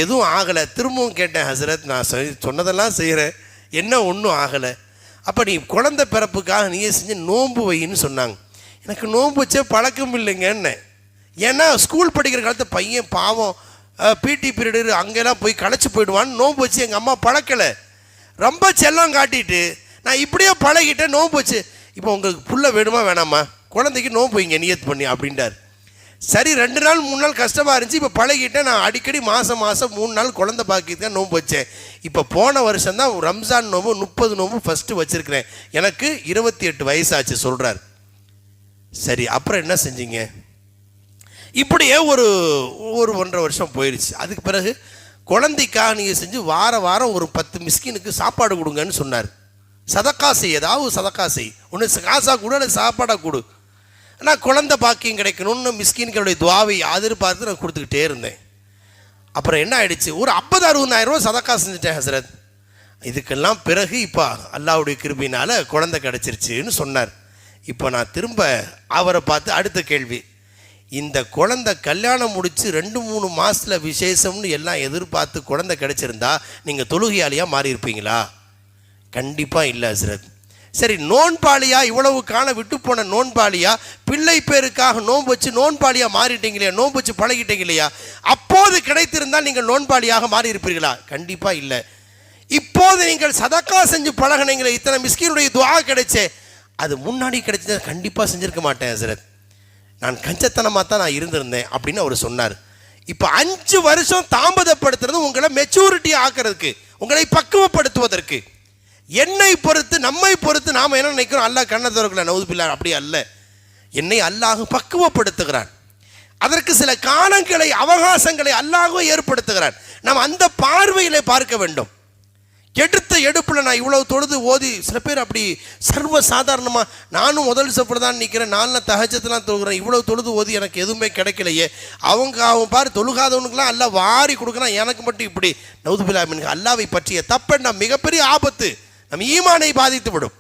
எதுவும் ஆகலை. திரும்பவும் கேட்டேன், ஹசரத் நான் சொன்னதெல்லாம் செய்கிறேன், என்ன ஒன்றும் ஆகலை. அப்போ நீ குழந்தை பிறப்புக்காக நீயே செஞ்சு நோன்பு வைன்னு சொன்னாங்க. எனக்கு நோன்பு வச்சே பழக்கம் இல்லைங்கன்னு. ஏன்னா ஸ்கூல் படிக்கிற காலத்து பையன் பாவம் பிடி பீரியடு அங்கெல்லாம் போய் களைச்சி போயிடுவான்னு நோன்பு வச்சு எங்கள் அம்மா பழக்கலை. ரொம்ப செல்லம் காட்டிட்டு நான் இப்படியே பழகிட்டேன் நோன்பு வச்சு. இப்போ உங்களுக்கு புள்ள வேணுமா வேணாமா, குழந்தைக்கு நோன்பு வைங்க நியத் பண்ணி அப்படின்ட்டார். சரி, 2 நாள் 3 நாள் கஷ்டமாக இருந்துச்சு. இப்போ பழகிட்டேன். நான் அடிக்கடி மாதம் 3 நாள் குழந்தை பாக்கியத்தான் நோன்பு வச்சேன். இப்போ போன வருஷம் தான் ரம்ஜான் நோம்பு 30 நோம்பு ஃபஸ்ட்டு வச்சுருக்கிறேன். எனக்கு 28 வயசாச்சு சொல்கிறார். சரி, அப்புறம் என்ன செஞ்சீங்க? இப்படியே ஒரு 1.5 வருஷம் போயிடுச்சு. அதுக்கு பிறகு குழந்தைக்காக நீங்கள் செஞ்சு வாரம் ஒரு 10 மிஸ்கினுக்கு சாப்பாடு கொடுங்கன்னு சொன்னார். சதக்கா செய், ஏதாவது சதக்கா செய், ஒன்று காசாக கொடு அல்லது சாப்பாடாக கொடு. நான் குழந்தை பாக்கியம் கிடைக்கணும்னு மிஸ்கின்களுடைய துவாவை எதிர்பார்த்து நான் கொடுத்துக்கிட்டே இருந்தேன். அப்புறம் என்ன ஆயிடுச்சு, ஒரு 50-60,000 ரூபா சதக்கா செஞ்சுட்டேன் ஹசரத். இதுக்கெல்லாம் பிறகு இப்போ அல்லாஹ்வுடைய கிருபையினால் குழந்தை கிடச்சிருச்சுன்னு சொன்னார். இப்போ நான் திரும்ப அவரை பார்த்து அடுத்த கேள்வி, இந்த குழந்தை கல்யாணம் முடித்து 2-3 மாதத்தில் விசேஷம்னு எல்லாம் எதிர்பார்த்து குழந்தை கிடச்சிருந்தா நீங்கள் தொழுகையாளியாக மாறி இருப்பீங்களா? கண்டிப்பாக இல்லை ஹசரத். சரி, நோன்பாளியா, இவ்வளவு காலம் விட்டு போன நோன்பாளியா, பிள்ளை பேருக்காக நோன்பு வச்சு நோன்பாளியா மாறிட்டீங்க இல்லையா, நோன்பு வச்சு பழகிட்டீங்க இல்லையா, அப்போது கிடைத்திருந்தால் நீங்கள் நோன்பாளியாக மாறி இருப்பீர்களா? கண்டிப்பாக இல்லை. இப்போது நீங்கள் சதக்கா செஞ்சு பழகினீங்களே, இத்தனை மிஸ்கினுடைய துஆ கிடைச்சே, அது முன்னாடி கிடைச்சது கண்டிப்பாக செஞ்சிருக்க மாட்டேன் ஹசரத். நான் கஞ்சத்தனமாக தான் நான் இருந்திருந்தேன் அப்படின்னு அவர் சொன்னார். இப்போ 5 வருஷம் தாமதப்படுத்துறது உங்களை மெச்சூரிட்டி ஆக்கிறதுக்கு, உங்களை பக்குவப்படுத்துவதற்கு. என்னை பொறுத்து, நம்மை பொறுத்து நாம் என்ன நினைக்கிறோம், அல்லாஹ் கண்ணை திறக்கல, நவுதுபில்லா, அப்படி அல்ல. என்னை அல்லாஹ் பக்குவப்படுத்துகிறான். அதற்கு சில காலங்களை, அவகாசங்களை அல்லாஹ் ஏற்படுத்துகிறான். நாம் அந்த பார்வையிலே பார்க்க வேண்டும். எடுத்த எடுப்பில் நான் இவ்வளவு தொழுது ஓதி, சில பேர் அப்படி சர்வ சாதாரணமாக, நானும் முதல் சப்பட தான் நிற்கிறேன், நான் தஹஜ்ஜத்லாம் தொழுகிறேன், இவ்வளவு தொழுது ஓதி எனக்கு எதுவுமே கிடைக்கலையே, அவன் பாரு தொழுகாதவனுக்குலாம் அல்லாஹ் வாரி கொடுக்குறான், எனக்கு மட்டும் இப்படி. நவுதுபில்லா மின்ஹு. அல்லாஹ்வை பற்றிய தப்பெண்ணம் மிகப்பெரிய ஆபத்து, நம் ஈமானை பாதித்து விடும்.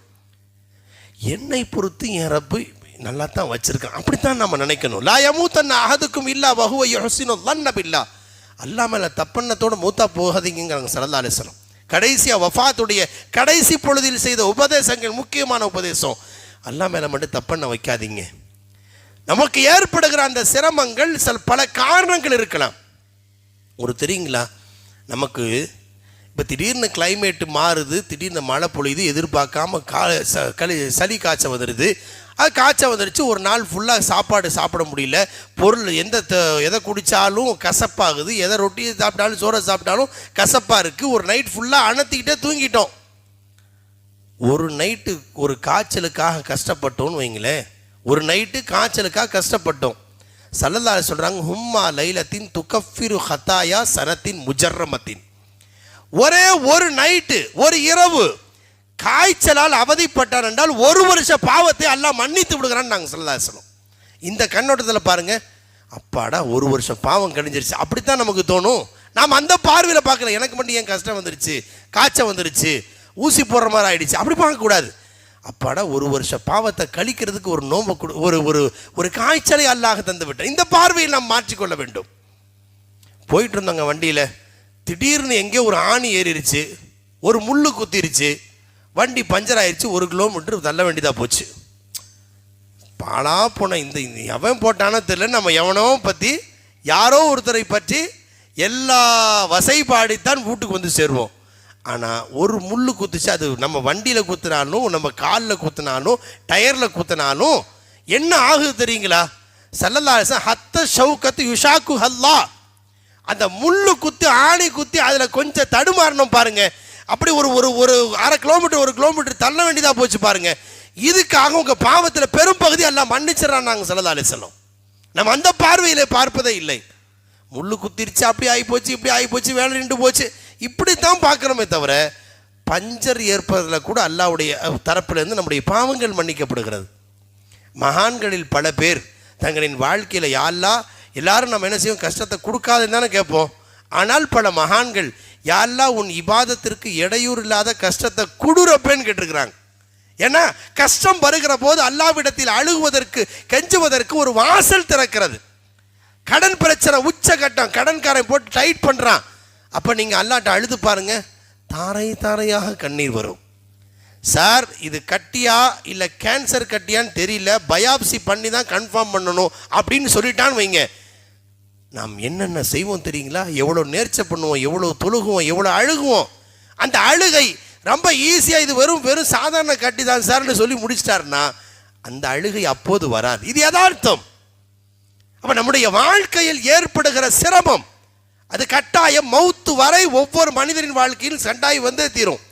என்னை பொறுத்து என் ரப்பு நல்லா தான் வச்சிருக்கான், அப்படித்தான் நம்ம நினைக்கணும். லா யமூத்தன்ன அஹதுக்கும் இல்லா வஹுவ யுஹ்ஸினு ظن பில்லாஹ். அல்லாஹ் மேலே தப்பெண்ணத்தோட மூத்தா போகாதீங்கிறாங்க ஸல்லல்லாஹு அலைஹி வஸல்லம். கடைசியாக வஃபாத்துடைய கடைசி பொழுதில் செய்த உபதேசங்கள், முக்கியமான உபதேசம், அல்லாஹ் மேலே மட்டும் தப்பெண்ண வைக்காதீங்க. நமக்கு ஏற்படுகிற அந்த சிரமங்கள் பல காரணங்கள் இருக்கலாம். ஒரு தெரியுங்களா, நமக்கு இப்போ திடீர்னு கிளைமேட்டு மாறுது, திடீர்னு மழை பொழியுது, எதிர்பார்க்காம சளி காய்ச்சல் வந்துடுது. அது காய்ச்சல் வந்துடுச்சு, ஒரு நாள் ஃபுல்லாக சாப்பாடு சாப்பிட முடியல, பொருள் எதை குடித்தாலும் கசப்பாகுது, எதை ரொட்டியை சாப்பிட்டாலும் சோறை சாப்பிட்டாலும் கசப்பாக இருக்குது. ஒரு நைட் ஃபுல்லாக அணத்திக்கிட்டே தூங்கிட்டோம். ஒரு நைட்டு ஒரு காய்ச்சலுக்காக கஷ்டப்பட்டோன்னு வைங்களேன், ஒரு நைட்டு காய்ச்சலுக்காக கஷ்டப்பட்டோம். ஸல்லல்லாஹு அலைஹி சொல்கிறாங்க, ஹும்மா லைலத்தின் துகஃபிரு ஹதாயா சனத்தின் முஜர்ரமத்தின். ஒரே ஒரு நைட்டு, ஒரு இரவு காய்ச்சலால் அவதிப்பட்டார் என்றால் 1 வருஷ பாவத்தை அல்லாஹ் மன்னித்து விடுகிறான்னு நாங்கள் ஸல்லல்லாஹு அலைஹி வஸல்லம். இந்த கண்ணோட்டத்தில் பாருங்க, அப்பாடா 1 வருஷம் பாவம் கழிஞ்சிருச்சு, அப்படித்தான் நமக்கு தோணும். நாம் அந்த பார்வையில் பார்க்கல, எனக்கு மட்டும் ஏன் கஷ்டம் வந்துருச்சு, காய்ச்சல் வந்துருச்சு, ஊசி போடுற மாதிரி ஆயிடுச்சு, அப்படி பார்க்கக்கூடாது. அப்பாடா 1 வருஷ பாவத்தை கழிக்கிறதுக்கு ஒரு நோம்பை ஒரு காய்ச்சலை அல்லாஹ் தந்து விட்டார். இந்த பார்வையில் நாம் மாற்றிக்கொள்ள வேண்டும். போயிட்டு இருந்தோங்க வண்டியில், திடீர்னு எங்கேயோ ஒரு ஆணி ஏறிடுச்சு, ஒரு முள்ளு குத்திருச்சு, வண்டி பஞ்சர் ஆயிடுச்சு, 1 கிலோமீட்டர் தள்ள வேண்டியதாக போச்சு. பாலா போன இந்த எவன் போட்டானோ தெரியல, நம்ம எவனோ பற்றி, யாரோ ஒருத்தரை பற்றி எல்லா வசைப்பாடித்தான் வீட்டுக்கு வந்து சேருவோம். ஆனால் ஒரு முள்ளு குத்துச்சு, அது நம்ம வண்டியில் குத்துனாலும், நம்ம காலில் குத்துனாலும், டயரில் குத்துனாலும் என்ன ஆகுது தெரியுங்களா? ஸல்லல்லாஹு அலைஹி வஸல்லம் ஹத்த ஷௌகத்து யுஷாக்கு ஹல்லா, அந்த முள்ளு குத்தி ஆணி குத்தி அதில் கொஞ்சம் தடுமாறணும் பாருங்க, அப்படி ஒரு ஒரு 1/2 கிலோமீட்டர் 1 கிலோமீட்டர் தள்ள வேண்டியதாக போச்சு பாருங்க. இதுக்காக உங்கள் பாவத்தில் பெரும் பகுதி எல்லாம் மன்னிச்சிடறான் நாங்கள் ஸல்லல்லாஹு அலைஹி வஸல்லம். நம்ம அந்த பார்வையில் பார்ப்பதே இல்லை. முள்ளு குத்திருச்சு, அப்படி ஆகிப்போச்சு, இப்படி ஆகிப்போச்சு, வேலை நின்று போச்சு, இப்படித்தான் பார்க்குறோமே தவிர, பஞ்சர் ஏற்பதில் கூட அல்லாஹ்வுடைய தரப்பிலிருந்து நம்முடைய பாவங்கள் மன்னிக்கப்படுகிறது. மகான்களில் பல பேர் தங்களின் வாழ்க்கையில் யா அல்லாஹ் எல்லாரும் நம்ம என்ன செய்வோம், கஷ்டத்தை கொடுக்காதுன்னு தானே கேட்போம். ஆனால் பல மகான்கள் யா அல்லாஹ் உன் இபாதத்திற்கு இடையூறு இல்லாத கஷ்டத்தை கொடுறப்பேன்னு கேட்டிருக்கிறாங்க. ஏன்னா கஷ்டம் வருகிற போது அல்லாஹ்விடத்தில் அழுகுவதற்கு கெஞ்சுவதற்கு ஒரு வாசல் திறக்கிறது. கடன் பிரச்சனை உச்சகட்டம், கடன்காரன் போட்டு டைட் பண்ணுறான். அப்போ நீங்கள் அல்லாட்ட அழுது பாருங்க, தாரை தாரையாக கண்ணீர் வரும். சார் இது கட்டியா இல்லை கேன்சர் கட்டியான்னு தெரியல, பயாப்சி பண்ணி தான் கன்ஃபார்ம் பண்ணணும் அப்படின்னு சொல்லிட்டான்னு வைங்க, நாம் என்னென்ன செய்வோம் தெரியுங்களா? எவ்வளோ நேர்ச்சை பண்ணுவோம், எவ்வளோ தொழுகுவோம், எவ்வளோ அழுகுவோம். அந்த அழுகை ரொம்ப ஈஸியாக இது வெறும் சாதாரண கட்டி தான் சார்னு சொல்லி முடிச்சிட்டாருன்னா அந்த அழுகை அப்போது வராது. இது யதார்த்தம். அப்போ நம்முடைய வாழ்க்கையில் ஏற்படுகிற சிரமம் அது கட்டாயம் மௌத்து வரை ஒவ்வொரு மனிதனின் வாழ்க்கையில் சண்டாய் வந்தே தீரும்.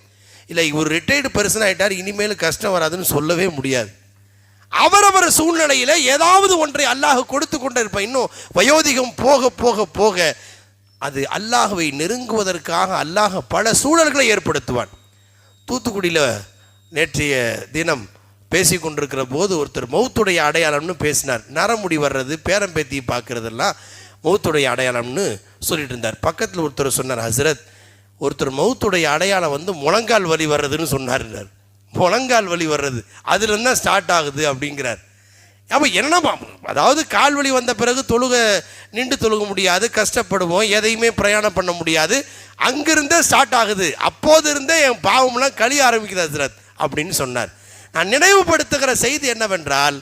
இல்லை ஒரு ரிட்டையர்டு பர்சன் ஆகிட்டார், இனிமேல் கஷ்டம் வராதுன்னு சொல்லவே முடியாது. அவரவர் சூழ்நிலையில் ஏதாவது ஒன்றை அல்லாஹ் கொடுத்து கொண்டே இருப்பான். இன்னும் வயோதிகம் போக போக போக அது அல்லாஹ்வை நெருங்குவதற்காக அல்லாஹ் பல சூழல்களை ஏற்படுத்துவான். தூத்துக்குடியில் நேற்றைய தினம் பேசி கொண்டிருக்கிற போது ஒருத்தர் மௌத்துடைய அடையாளம்னு பேசினார். நரமுடி வர்றது, பேரம்பேத்தியை பார்க்குறதெல்லாம் மௌத்துடைய அடையாளம்னு சொல்லிட்டு இருந்தார். பக்கத்தில் ஒருத்தர் சொன்னார், ஹசரத் ஒருத்தர் மௌத்துடைய அடையாளம் முழங்கால் வலி வர்றதுன்னு சொன்னார். முழங்கால் வலி வர்றது அதுலேருந்து தான் ஸ்டார்ட் ஆகுது அப்படிங்கிறார். அப்போ என்னப்பா, அதாவது கால் வலி வந்த பிறகு நின்று தொழுக முடியாது, கஷ்டப்படுவோம், எதையுமே பிரயாணம் பண்ண முடியாது, அங்கிருந்தே ஸ்டார்ட் ஆகுது, அப்போது இருந்தே என் பாவம்லாம் கழிய ஆரம்பிக்குது ஹசரத் அப்படின்னு சொன்னார். நான் நினைவுபடுத்துகிற செய்தி என்னவென்றால்,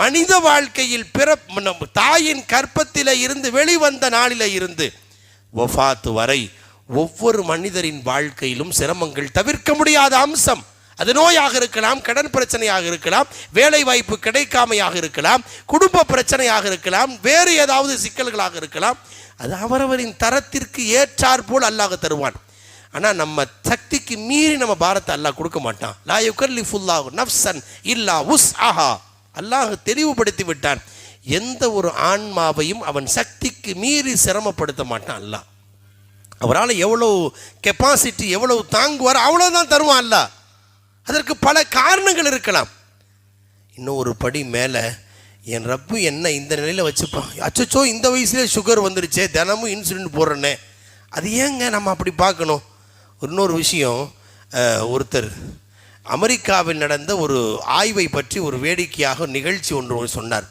மனித வாழ்க்கையில் தாயின் கற்பத்தில இருந்து வெளிவந்த நாளில இருந்து வஃபாத்து வரை ஒவ்வொரு மனிதரின் வாழ்க்கையிலும் சிரமங்கள் தவிர்க்க முடியாத அம்சம். அது நோயாக இருக்கலாம், கடன் பிரச்சனையாக இருக்கலாம், வேலை வாய்ப்பு கிடைக்காமையாக இருக்கலாம், குடும்ப பிரச்சனையாக இருக்கலாம், வேறு ஏதாவது சிக்கல்களாக இருக்கலாம். அது அவரவரின் தரத்திற்கு ஏற்றாற் போல் அல்லாஹ் தருவான். ஆனால் நம்ம சக்திக்கு மீறி நம்ம பாரத்தை அல்லாஹ் கொடுக்க மாட்டான். லா யுகல்லிஃபுல்லாஹு நஃப்ஸன் இல்லா உஸ்அஹா. அல்லாஹ் தெளிவுபடுத்தி விட்டான், எந்த ஒரு ஆன்மாவையும் அவன் சக்திக்கு மீறி சிரமப்படுத்த மாட்டான் அல்லாஹ். அவரால் எவ்வளோ கெப்பாசிட்டி எவ்வளவு தாங்குவார் அவ்வளோதான் தருவான் அல்லாஹ். அதற்கு பல காரணங்கள் இருக்கலாம். இன்னும் ஒரு படி மேலே என் ரப்பு என்ன இந்த நிலையில் வச்சுப்பான், அச்சோ இந்த வயசுலேயே சுகர் வந்துருச்சே, தினமும் இன்சுலின் போடுறேன்னே, அது ஏங்க நம்ம அப்படி பார்க்கணும்? இன்னொரு விஷயம், ஒருத்தர் அமெரிக்காவில் நடந்த ஒரு ஆய்வை பற்றி ஒரு வேடிக்கையாக நிகழ்ச்சி ஒன்று சொன்னார்.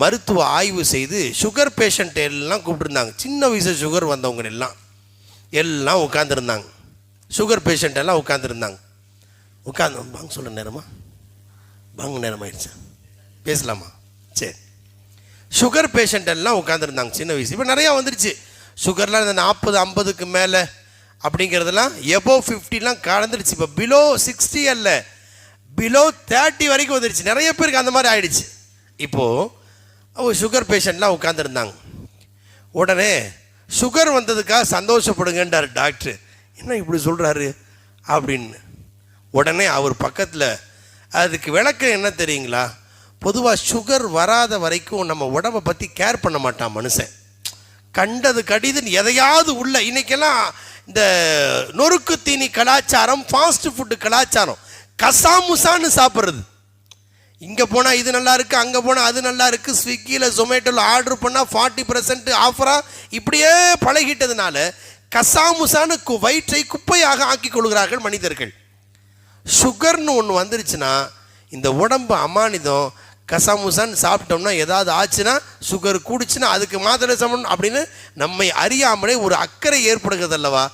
மருத்துவ ஆய்வு செய்து சுகர் பேஷண்ட் எல்லாம் கூப்பிட்டுருந்தாங்க. சின்ன வயசு சுகர் வந்தவங்க எல்லாம் உட்காந்துருந்தாங்க. சுகர் பேஷண்ட் எல்லாம் உட்காந்துருந்தாங்க. உட்காந்து வாங்க சொல்ல நேரமா, வாங்க நேரம் ஆயிடுச்சு, பேசலாமா? சரி. சுகர் பேஷண்ட் எல்லாம் உட்காந்துருந்தாங்க சின்ன வயசு. இப்போ நிறையா வந்துருச்சு சுகர்லாம். இந்த 40-50க்கு மேலே அப்படிங்கிறதுலாம் எபோவ் 50லாம் கலந்துருச்சு. இப்போ பிலோ 60 அல்ல, பிலோ 30 வரைக்கும் வந்துருச்சு. நிறைய பேருக்கு அந்த மாதிரி ஆயிடுச்சு. இப்போது சுகர் பேஷண்ட்லாம் உட்காந்துருந்தாங்க. உடனே சுகர் வந்ததுக்காக சந்தோஷப்படுங்கன்றார் டாக்டர். என்ன இப்படி சொல்கிறாரு அப்படின்னு. உடனே அவர் பக்கத்தில் அதுக்கு விளக்கம் என்ன தெரியுங்களா? பொதுவாக சுகர் வராத வரைக்கும் நம்ம உடம்பை பற்றி கேர் பண்ண மாட்டான் மனுஷன். கண்டது கடிதுன்னு எதையாவது உள்ள, இன்றைக்கெல்லாம் இந்த நொறுக்கு தீனி கலாச்சாரம், ஃபாஸ்ட் ஃபுட்டு கலாச்சாரம், கசாமுசான்னு சாப்பிட்றது. இங்கே போனால் இது நல்லா இருக்குது, அங்கே போனால் அது நல்லா இருக்குது, ஸ்விக்கியில் ஜொமேட்டோவில் ஆர்டர் பண்ணால் 40% ஆஃபராக, இப்படியே பழகிட்டதுனால கசாமுசான்னு வயிற்றை குப்பையாக ஆக்கி கொள்கிறார்கள் மனிதர்கள். சுகர்னு ஒன்று வந்துருச்சுன்னா இந்த உடம்பு அமானிதம். கசாமுசான்னு சாப்பிட்டோம்னா ஏதாவது ஆச்சுன்னா, சுகர் கூடிச்சுன்னா அதுக்கு மாத்திரை சமன் அப்படின்னு நம்மை அறியாமலே ஒரு அக்கறை ஏற்படுகிறது அல்லவா?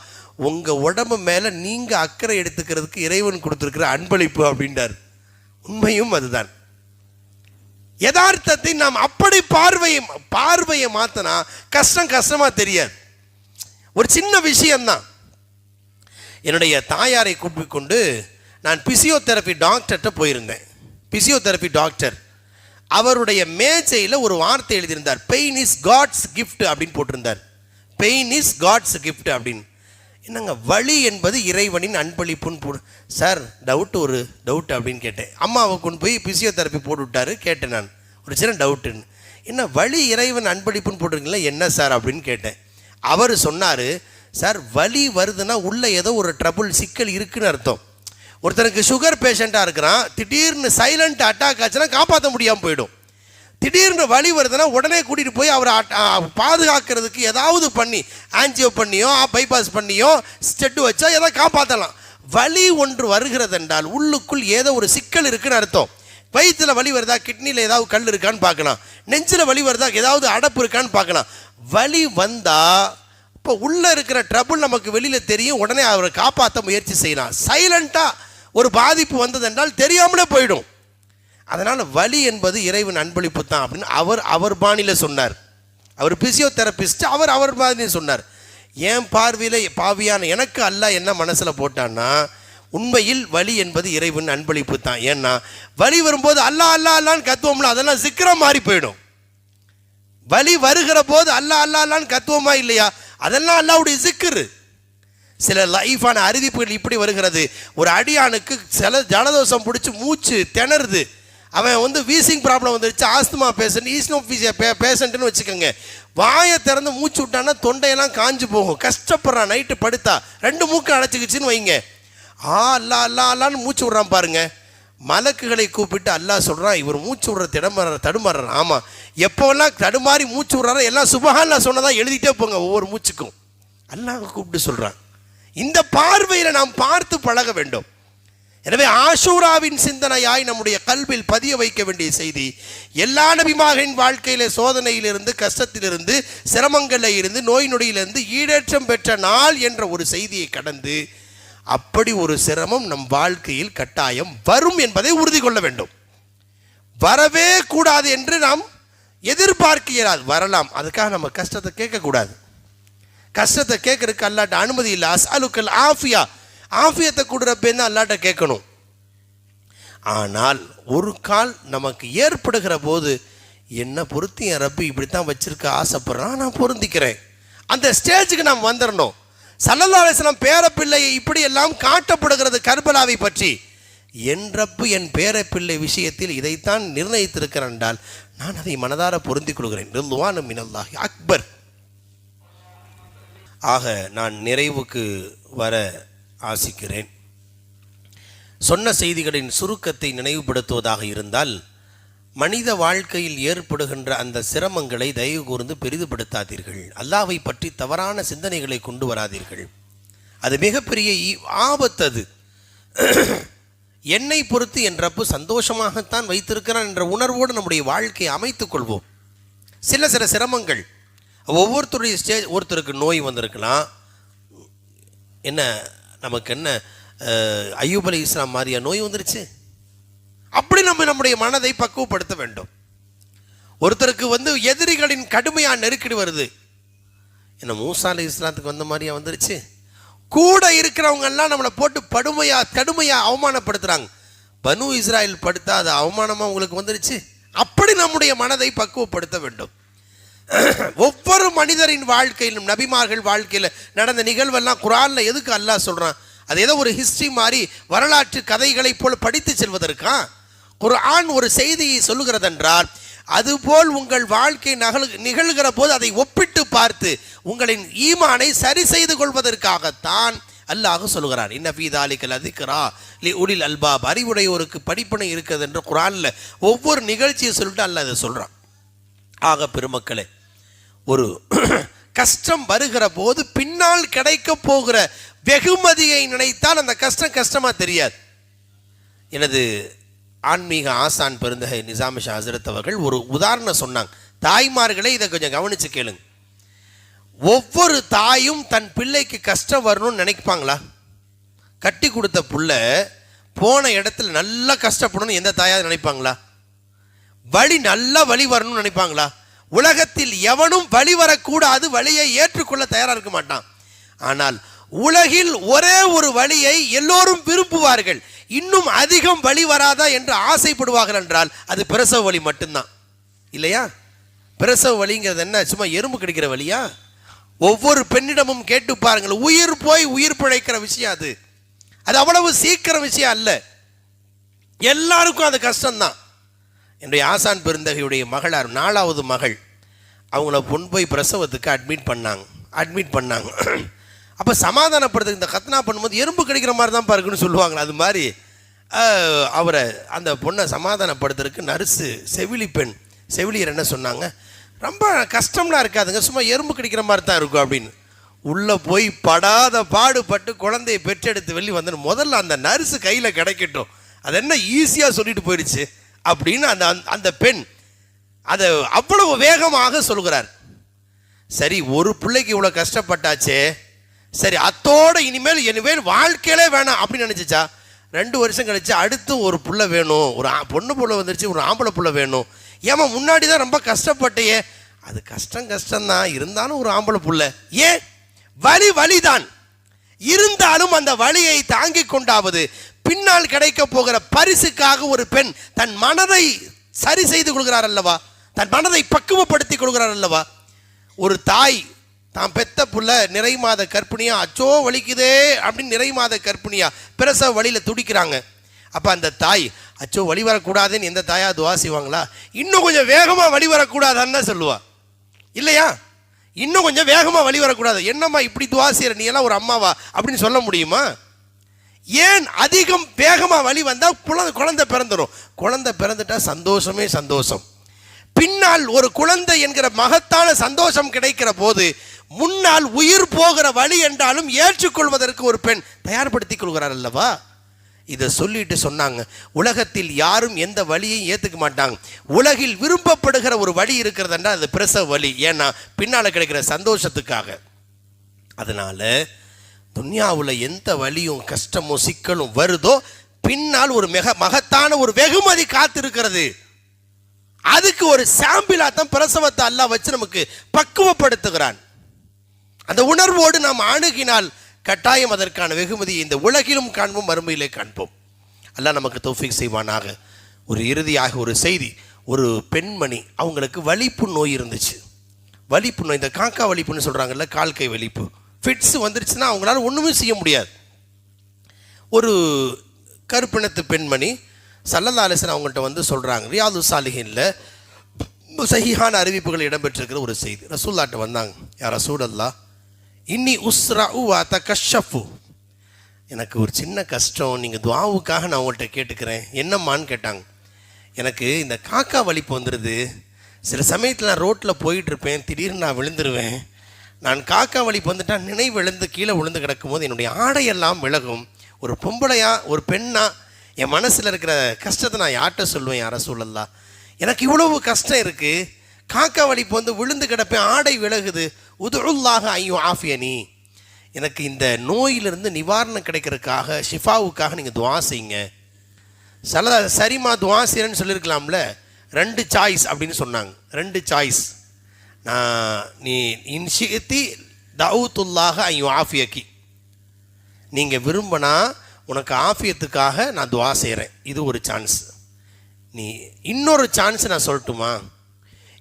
உங்கள் உடம்பு மேலே நீங்கள் அக்கறை எடுத்துக்கிறதுக்கு இறைவன் கொடுத்துருக்கிற அன்பளிப்பு அப்படின்றார். உண்மையும் அதுதான். யதார்த்தத்தை நாம் அப்படி பார்வையை மாற்றினா கஷ்டமாக தெரியாது. ஒரு சின்ன விஷயம்தான். என்னுடைய தாயாரை கூப்பிட்டு கொண்டு நான் பிசியோதெரப்பி டாக்டர்கிட்ட போயிருந்தேன். பிசியோதெரப்பி டாக்டர் அவருடைய மேஜையில் ஒரு வார்த்தை எழுதியிருந்தார், பெயின் இஸ் காட்ஸ் கிஃப்ட் அப்படின்னு போட்டிருந்தார். பெயின் இஸ் காட்ஸ் கிஃப்ட் அப்படின்னு. என்னங்க, வலி என்பது இறைவனின் அன்பளிப்புன்னு போடு. சார் ஒரு டவுட் அப்படின்னு கேட்டேன். அம்மாவை கொண்டு போய் பிசியோதெரப்பி போட்டு விட்டாரு. கேட்டேன் நான், ஒரு சின்ன டவுட்டுன்னு. என்ன வலி இறைவன் அன்பளிப்புன்னு போட்டிருக்கீங்களா என்ன சார் அப்படின்னு கேட்டேன். அவர் சொன்னார், சார் வலி வருதுன்னா உள்ள ஏதோ ஒரு ட்ரபுள் சிக்கல் இருக்குன்னு அர்த்தம். ஒருத்தருக்கு சுகர் பேஷண்ட்டாக இருக்கிறான், திடீர்னு சைலண்ட் அட்டாக் ஆச்சுன்னா காப்பாற்ற முடியாமல் போயிடும். திடீர்னு வலி வருதுன்னா உடனே கூட்டிகிட்டு போய் அவரை பாதுகாக்கிறதுக்கு ஏதாவது பண்ணி ஆன்ஜியோ பண்ணியோ பைபாஸ் பண்ணியோ ஸ்டெட்டு வச்சா ஏதாவது காப்பாற்றலாம். வலி ஒன்று வருகிறது என்றால் உள்ளுக்குள் ஏதோ ஒரு சிக்கல் இருக்குன்னு அர்த்தம். வயிற்றில் வலி வருதா, கிட்னியில் ஏதாவது கல் இருக்கான்னு பார்க்கலாம், நெஞ்சில் வலி வருதா, ஏதாவது அடப்பு இருக்கான்னு பார்க்கலாம். வலி வந்தால் இப்போ உள்ளே இருக்கிற ட்ரபுள் நமக்கு வெளியில் தெரியும், உடனே அவரை காப்பாற்ற முயற்சி செய்யலாம். சைலண்ட்டாக ஒரு பாதிப்பு வந்ததென்றால் தெரியாமலே போயிடும். அதனால் வலி என்பது இறைவன் அன்பளிப்பு தான் அப்படின்னு அவர் பாணியில் சொன்னார். அவர் பிசியோதெரபிஸ்ட், அவர் பாணியில் சொன்னார். என் பார்வையில் பாவியான எனக்கு அல்லாஹ் என்ன மனசில் போட்டான்னா, உண்மையில் வலி என்பது இறைவன் அன்பளிப்பு தான். ஏன்னா வலி வரும்போது அல்லா அல்லா அல்லான்னு கத்துவோம்ல, அதெல்லாம் சிக்கிரம் மாறி போயிடும். வலி வருகிற போது அல்லா அல்லா அல்லான்னு கத்துவோமா இல்லையா, அதெல்லாம் அல்லாவுடைய சிக்கிரு. சில லைஃபான அறிவிப்புகள் இப்படி வருகிறது. ஒரு அடியானுக்கு சில ஜலதோஷம் பிடிச்சி மூச்சு திணறுது, அவன் வீசிங் ப்ராப்ளம் வந்துருச்சு, ஆஸ்துமா பேஷண்ட், ஈஸ்னோஃபீசியா பேஷண்ட்டுன்னு வச்சுக்கோங்க. வாயை திறந்து மூச்சு விட்டான்னா தொண்டையெல்லாம் காஞ்சு போகும், கஷ்டப்படுறான். நைட்டு படுத்தா 2 மூக்கு அடைச்சிக்கிச்சின்னு வைங்க, அல்லா அல்லா அல்லான்னு மூச்சு விட்றான் பாருங்க. மலக்குகளை கூப்பிட்டு அல்லாஹ் சொல்கிறான், இவர் மூச்சு விடுற தடுமாறுறான். ஆமாம், எப்போல்லாம் தடுமாறி மூச்சு விட்றாரோ எல்லாம் சுபஹானல்லா சொன்னதான் எழுதிட்டே போங்க ஒவ்வொரு மூச்சுக்கும். அல்லாஹ் கூப்பிட்டு சொல்கிறான். இந்த பார்வையில் நாம் பார்த்து பழக வேண்டும். எனவே ஆஷூராவின் சிந்தனையாய் நம்முடைய கல்வில் பதிய வைக்க வேண்டிய செய்தி, எல்லா நபிமாரின் வாழ்க்கையில சோதனையிலிருந்து, கஷ்டத்திலிருந்து, சிரமங்களில் இருந்து, நோய் நொடியிலிருந்து ஈடேற்றம் பெற்ற நாள் என்ற ஒரு செய்தியை கடந்து அப்படி ஒரு சிரமம் நம் வாழ்க்கையில் கட்டாயம் வரும் என்பதை உறுதி கொள்ள வேண்டும். வரவே கூடாது என்று நாம் எதிர்பார்க்க இயலாது. வரலாம், அதுக்காக நம்ம கஷ்டத்தை கேட்கக்கூடாது. கஷ்டத்தை கேட்கறதுக்கு அல்லாட்ட அனுமதி இல்லை. அஸ்அலுக்கல் ஆஃபியா, ஆஃபியத்தை கொடுறப்பேன்னு அல்லாட்ட கேட்கணும். ஆனால் ஒரு கால் நமக்கு ஏற்படுகிற போது என்ன பொருத்தி என் ரப்பி இப்படித்தான் வச்சிருக்க ஆசைப்படுறான், நான் பொருந்திக்கிறேன், அந்த ஸ்டேஜுக்கு நாம் வந்துடணும். ஸல்லல்லாஹு அலைஹி வஸல்லம் பேரப்பிள்ளையை இப்படி எல்லாம் காட்டப்படுகிறது கர்பலாவை பற்றி. என் ரப்பு என் பேரப்பிள்ளை விஷயத்தில் இதைத்தான் நிர்ணயித்திருக்கிறேன் என்றால் நான் அதை மனதார பொருந்திக் கொள்கிறேன். ரிதுவானு மினல்லாஹி அக்பர். ஆக நான் நிறைவுக்கு வர ஆசிக்கிறேன். சொன்ன செய்திகளின் சுருக்கத்தை நினைவுபடுத்துவதாக இருந்தால், மனித வாழ்க்கையில் ஏற்படுகின்ற அந்த சிரமங்களை தயவு கூர்ந்து பெரிதுபடுத்தாதீர்கள். அல்லாஹ்வை பற்றி தவறான சிந்தனைகளை கொண்டு வராதீர்கள். அது மிகப்பெரிய ஆபத்து. அது என்னை பொறுத்து என் ரப்பு சந்தோஷமாகத்தான் வைத்திருக்கிறான் என்ற உணர்வோடு நம்முடைய வாழ்க்கையை அமைத்துக் கொள்வோம். சில சிரமங்கள் ஒவ்வொருத்தருடைய ஸ்டேஜ். ஒருத்தருக்கு நோய் வந்திருக்கலாம், என்ன நமக்கு என்ன அய்யூப் அலைஹிஸ்ஸலாம் மாதிரியா நோய் வந்துருச்சு, அப்படி நம்முடைய மனதை பக்குவப்படுத்த வேண்டும். ஒருத்தருக்கு எதிரிகளின் கடுமையாக நெருக்கடி வருது, என்ன மூசா அலைஹிஸ்ஸலாத்துக்கு வந்த மாதிரியா வந்துருச்சு. கூட இருக்கிறவங்க எல்லாம் நம்மளை போட்டு கடுமையாக அவமானப்படுத்துகிறாங்க. பனு இஸ்ராயல் படுத்தா அது அவமானமாக உங்களுக்கு வந்துருச்சு. அப்படி நம்முடைய மனதை பக்குவப்படுத்த வேண்டும். ஒவ்வொரு மனிதரின் வாழ்க்கையிலும், நபிமார்கள் வாழ்க்கையில் நடந்த நிகழ்வெல்லாம் குர்ஆனில் எதுக்கு அல்லாஹ் சொல்கிறான்? அது ஏதோ ஒரு ஹிஸ்ட்ரி மாதிரி வரலாற்று கதைகளைப் போல் படித்து செல்வதற்கா? குர்ஆன் ஒரு செய்தியை சொல்லுகிறதென்றால் அதுபோல் உங்கள் வாழ்க்கை நிகழ்கிற போது அதை ஒப்பிட்டு பார்த்து உங்களின் ஈமானை சரி செய்து கொள்வதற்காகத்தான் அல்லாஹ் சொல்கிறான். இன்ன ஃபீ ஸாலிக லذிக்ரா லிஉலில் அல்பாப். அறிவுடையோருக்கு படிப்பினை இருக்கிறது என்று குர்ஆனில் ஒவ்வொரு நிகழ்ச்சியை சொல்லிட்டு அல்லாஹ் இதை சொல்கிறான். ஆக பெருமக்களே, ஒரு கஷ்டம் வருகிற போது பின்னால் கிடைக்க போகிற வெகுமதியை நினைத்தால் அந்த கஷ்டம் கஷ்டமாக தெரியாது. எனது ஆன்மீக ஆசான் பெருந்தகை நிசாம் ஷா ஹஸ்ரத் அவர்கள் ஒரு உதாரணம் சொன்னாங்க. தாய்மார்களே இதை கொஞ்சம் கவனித்து கேளுங்க. ஒவ்வொரு தாயும் தன் பிள்ளைக்கு கஷ்டம் வரணும்னு நினைப்பாங்களா? கட்டி கொடுத்த புள்ள போன இடத்துல நல்லா கஷ்டப்படணும்னு எந்த தாயாவது நினைப்பாங்களா? நல்லா வழி வரணும்னு நினைப்பாங்களா? உலகத்தில் எவனும் வழி வரக்கூடாது, வழியை ஏற்றுக்கொள்ள தயாராக இருக்க மாட்டான். ஆனால் உலகில் ஒரே ஒரு வழியை எல்லோரும் விரும்புவார்கள், இன்னும் அதிகம் வழி வராதா என்று ஆசைப்படுவார்கள் என்றால் அது பிரசவ வழி மட்டும்தான், இல்லையா? பிரசவ வழிங்கிறது என்ன சும்மா எறும்பு கிடைக்கிற வழியா? ஒவ்வொரு பெண்ணிடமும் கேட்டு பாருங்கள், உயிர் போய் உயிர் பிழைக்கிற விஷயம் அது. அது அவ்வளவு சீக்கிரம் விஷயம் அல்ல, எல்லாருக்கும் அது கஷ்டம்தான். என்னுடைய ஆசான் பெருந்தகையுடைய மகளார் 4வது மகள், அவங்கள போய் பிரசவத்துக்கு அட்மிட் பண்ணாங்க. அப்போ சமாதானப்படுத்துக்கு இந்த கத்னா பண்ணும்போது எறும்பு கடிக்கிற மாதிரி தான் இருக்குன்னு சொல்லுவாங்களே, அது மாதிரி அவரை அந்த பொண்ணை சமாதானப்படுத்துறதுக்கு நர்ஸு செவிலியர் என்ன சொன்னாங்க, ரொம்ப கஷ்டம்லாம் இருக்காதுங்க, சும்மா எறும்பு கடிக்கிற மாதிரி தான் இருக்கும் அப்படின்னு. உள்ளே போய் படாத பாடுபட்டு குழந்தையை பெற்றெடுத்து வெளியே வந்து முதல்ல அந்த நர்ஸு கையில் கிடைக்கட்டும், அது என்ன ஈஸியாக சொல்லிட்டு போயிடுச்சு அப்படின்னு அந்த பெண் அதை அவ்வளவு வேகமாக சொல்கிறார். சரி, ஒரு பிள்ளைக்கு இவ்வளோ கஷ்டப்பட்டாச்சே, சரி அத்தோடு இனிமேல் வாழ்க்கையிலே வேணாம் அப்படின்னு நினச்சிச்சா. 2 வருஷம் கழிச்சு அடுத்தும் ஒரு புள்ள வேணும், ஒரு பொண்ணு புள்ள வந்துருச்சு, ஒரு ஆம்பளை புள்ள வேணும். ஏமா முன்னாடி தான் ரொம்ப கஷ்டப்பட்டையே, அது கஷ்டம்தான், இருந்தாலும் ஒரு ஆம்பளை புள்ள. ஏன் வலிதான் இருந்தாலும் அந்த வலியை தாங்கிக் கொண்டாவது பின்னால் கிடைக்க போகிற பரிசுக்காக ஒரு பெண் தன் மனதை சரி செய்து கொள்கிறார் அல்லவா, தன் மனதை பக்குவப்படுத்திக் கொள்கிறார் அல்லவா. ஒரு தாய் தான் பெத்த புள்ள நிறை மாத கர்ப்பிணியா, அச்சோ வலிக்குதே அப்படின்னு நிறை மாத கர்ப்பிணியா பிரசவ வழியில் துடிக்கிறாங்க. அப்போ அந்த தாய் அச்சோ வழி வரக்கூடாதுன்னு எந்த தாயா துவா செய்வாங்களா? இன்னும் கொஞ்சம் வேகமாக வழி வரக்கூடாதான்னு தான் சொல்லுவா இல்லையா? இன்னும் கொஞ்சம் வேகமாக வழி வரக்கூடாது, என்னம்மா இப்படி துவா செய்கிற, நீ எல்லாம் ஒரு அம்மாவா அப்படின்னு சொல்ல முடியுமா? ஏன் அதிகம் வேகமாக வழி வந்தால் குழந்தை பிறந்துடும். குழந்தை பிறந்துட்டா சந்தோஷம். பின்னால் ஒரு குழந்தை என்கிற மகத்தான சந்தோஷம் கிடைக்கிற போது முன்னால் உயிர் போகிற வழி என்றாலும் ஏற்றுக்கொள்வதற்கு ஒரு பெண் தயார்படுத்திக் கொள்கிறார் அல்லவா. இதை சொல்லிட்டு சொன்னாங்க, உலகத்தில் யாரும் எந்த வழியையும் ஏற்றுக்க மாட்டாங்க, உலகில் விரும்பப்படுகிற ஒரு வழி இருக்கிறதுன்றா அது பிரசவ வழி, ஏன்னா பின்னால் கிடைக்கிற சந்தோஷத்துக்காக. அதனால துன்யாவில் எந்த வழியும் கஷ்டமோ சிக்கலும் வருதோ பின்னால் ஒரு மகத்தான ஒரு வெகுமதி காத்திருக்கிறது. அதுக்கு ஒரு சாம்பிளா தான் பிரசவத்தை அல்லாஹ் வச்சு நமக்கு பக்குவப்படுத்துகிறான். அந்த உணர்வோடு நாம் அணுகினால் கட்டாயம் அதற்கான வெகுமதி இந்த உலகிலும் காண்போம், மறுமையிலே காண்போம். அல்லாஹ் நமக்கு தௌஃபீக் செய்வானாக. ஒரு இறுதியாக ஒரு செய்தி, ஒரு பெண்மணி அவங்களுக்கு வலிப்பு நோய் இருந்துச்சு. வலிப்பு நோய், இந்த காக்கா வலிப்புன்னு சொல்கிறாங்கல்ல, கால் கை வலிப்பு, ஃபிட்ஸ் வந்துருச்சுன்னா அவங்களால ஒன்றுமே செய்ய முடியாது. ஒரு கருப்பினத்து பெண்மணி ஸல்லல்லாஹு அலைஹி வஸல்லம் அவங்கள்ட்ட வந்து சொல்கிறாங்க, ரியாது ஸாலிஹீனில் சஹீஹான அறிவிப்புகள் இடம்பெற்றிருக்கிற ஒரு செய்தி. ரசூலுல்லாஹ்ட்ட வந்தாங்க, யா ரசூலல்லாஹ் இன்னி உஸ்ரஉ வ தகஷஃபு, எனக்கு ஒரு சின்ன கஷ்டம், நீங்கள் துஆவுக்காக நான் உங்கள்கிட்ட கேட்டுக்கிறேன். என்னம்மான்னு கேட்டாங்க. எனக்கு இந்த காக்கா வலிப்பு வந்துடுது, சில சமயத்தில் நான் ரோட்டில் போயிட்டுருப்பேன், திடீர்னு நான் விழுந்துருவேன். நான் காக்கா வலிப்பு வந்துட்டால் நினைவு எழுந்து கீழே விழுந்து கிடக்கும் போது என்னுடைய ஆடையெல்லாம் விலகும். ஒரு பொம்பளையா ஒரு பெண்ணா என் மனசில் இருக்கிற கஷ்டத்தை நான் யார்கிட்ட சொல்லுவேன் யா ரசூலல்லாஹ், எனக்கு இவ்வளவு கஷ்டம் இருக்குது, காக்கா வலிப்பு வந்து விழுந்து கிடப்பேன், ஆடை விலகுது, உதுல்லாஹ ஐயோ ஆஃபியனி, எனக்கு இந்த நோயிலிருந்து நிவாரணம் கிடைக்கிறதுக்காக ஷிஃபாவுக்காக நீங்கள் துவா செய்யுங்க. சரிம்மா துவா செய்யறேன்னு சொல்லியிருக்கலாம்ல, 2 சாய்ஸ் அப்படின்னு சொன்னாங்க. 2 சாய்ஸ், நீ இன்ஷித்தி தவுத்துல்லாஹ ஐயோ ஆஃபியக்கி, நீங்கள் விரும்பினா உனக்கு ஆஃபியத்துக்காக நான் துவா செய்கிறேன், இது ஒரு சான்ஸ். நீ இன்னொரு சான்ஸ் நான் சொல்லட்டுமா,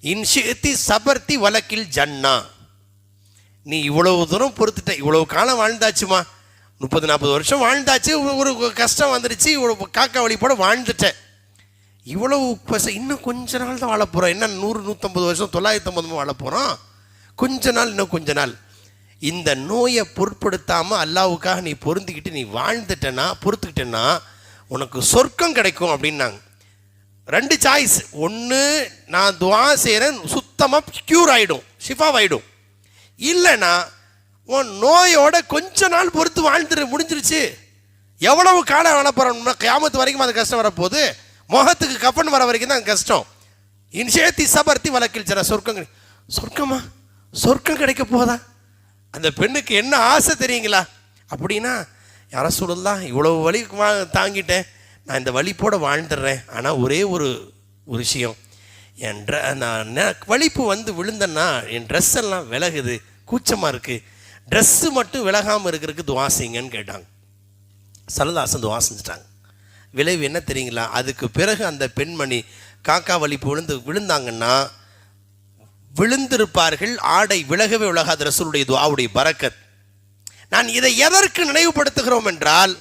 இன்ஷித்தி சபர்த்தி வழக்கில் ஜன்னா, நீ இவ்வளவு தூரம் பொறுத்துட்ட, இவ்வளவு காலம் வாழ்ந்தாச்சுமா, 30-40 வருஷம் வாழ்ந்தாச்சு, ஒரு கஷ்டம் வந்துருச்சு, இவ்வளோ காக்கா வழி போட வாழ்ந்துட்டேன், இவ்வளவு இன்னும் கொஞ்ச நாள் தான் வாழ போகிறோம், என்ன 100-150 வருஷம் 950 வாழ போகிறோம், இன்னும் கொஞ்ச நாள் இந்த நோயை பொருட்படுத்தாமல் அல்லாவுக்காக நீ பொருந்திக்கிட்டு நீ பொறுத்துக்கிட்டேன்னா உனக்கு சொர்க்கம் கிடைக்கும் அப்படின்னாங்க. 2 சாய்ஸ், ஒன்று நான் துவா செய்கிறேன் சுத்தமாக க்யூர் ஆகிடும், ஷிஃபாவாயிடும், இல்லைன்னா உன் நோயோட கொஞ்ச நாள் பொறுத்து வாழ்ந்துட்டு முடிஞ்சிருச்சு, எவ்வளவு காலம் வாழ போகிறோம்னா கியாமத்து வரைக்கும் அது கஷ்டம் வரப்போகுது, முகத்துக்கு கஃபன் வர வரைக்கும் தான் கஷ்டம். இன்ஷேத்தி சபர்த்தி வழக்கில் சில சொர்க்கம் கிடைக்க போதா? அந்த பெண்ணுக்கு என்ன ஆசை தெரியுங்களா? அப்படின்னா யார சொல்லலாம், இவ்வளவு வலி தாங்கிட்டேன், நான் இந்த வலிப்போட வாழ்ந்துடுறேன், ஆனால் ஒரே ஒரு விஷயம், நான் வலிப்பு வந்து விழுந்தேன்னா என் ட்ரெஸ் எல்லாம் விலகுது, கூச்சமாக இருக்குது, ட்ரெஸ்ஸு மட்டும் விலகாமல் இருக்கிறதுக்கு துவா செய்யுங்கன்னு கேட்டாங்க. சல்லல்லாஹு துவா செஞ்சுட்டாங்க. விளைவு என்ன தெரியுங்களா? அதுக்கு பிறகு அந்த பெண்மணி காக்கா வலிப்பு விழுந்தாங்கன்னா விழுந்திருப்பார்கள், ஆடை விலகவே விலகாத ரசூலுடைய துஆவுடைய பரக்கத். நான் இதை எதற்கு நினைவுபடுத்துகிறோம் என்றால்,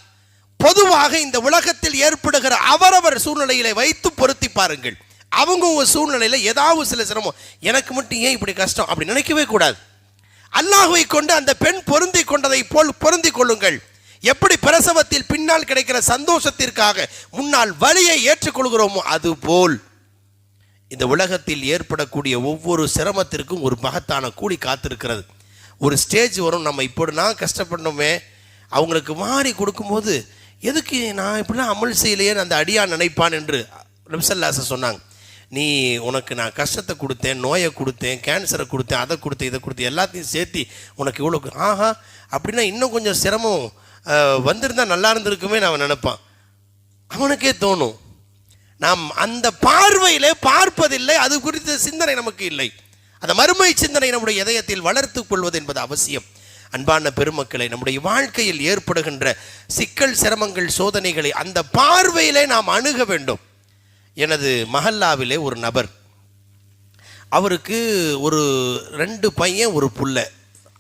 பொதுவாக இந்த உலகத்தில் ஏற்படுகிற அவரவர் சூழ்நிலையில வைத்து பொருத்தி பாருங்கள். அவங்க சூழ்நிலையில் ஏதாவது சில சிரமம், எனக்கு மட்டும் ஏன் இப்படி கஷ்டம் அப்படி நினைக்கவே கூடாது. அல்லாஹ்வை கொண்டு அந்த பெண் பொருந்தி கொண்டதை போல் பொருந்தி கொள்ளுங்கள். எப்படி பிரசவத்தில் பின்னால் கிடைக்கிற சந்தோஷத்திற்காக முன்னால் வலியை ஏற்றுக்கொள்கிறோமோ அதுபோல் இந்த உலகத்தில் ஏற்படக்கூடிய ஒவ்வொரு சிரமத்திற்கும் ஒரு மகத்தான கூலி காத்திருக்கிறது. ஒரு ஸ்டேஜ் வரும், நம்ம இப்படி நான் கஷ்டப்படணுமே, அவங்களுக்கு மாறி கொடுக்கும்போது எதுக்கு நான் இப்படிலாம் அமல் செய்யலையேன்னு அந்த அடியான் நினைப்பான் என்று நபி ஸல்லல்லாஹு அலைஹி வஸல்லம் சொன்னாங்க. நீ உனக்கு நான் கஷ்டத்தை கொடுத்தேன், நோயை கொடுத்தேன், கேன்சரை கொடுத்தேன், அதை கொடுத்தேன், இதை கொடுத்தேன், எல்லாத்தையும் சேர்த்து உனக்கு இவ்வளோ ஆஹா அப்படின்னா இன்னும் கொஞ்சம் சிரமம் வந்திருந்தால் நல்லா இருந்திருக்குமே நான் நினைப்பான். அவனுக்கே தோணும். நாம் அந்த பார்வையிலே பார்ப்பதில்லை, அது குறித்த சிந்தனை நமக்கு இல்லை. அந்த மறுமை சிந்தனை நம்முடைய இதயத்தில் வளர்த்து கொள்வது என்பது அவசியம். அன்பான பெருமக்களை, நம்முடைய வாழ்க்கையில் ஏற்படுகின்ற சிக்கல், சிரமங்கள், சோதனைகளை அந்த பார்வையிலே நாம் அணுக வேண்டும். எனது மஹல்லாவிலே ஒரு நபர், அவருக்கு ஒரு 2 பையன் ஒரு புள்ள.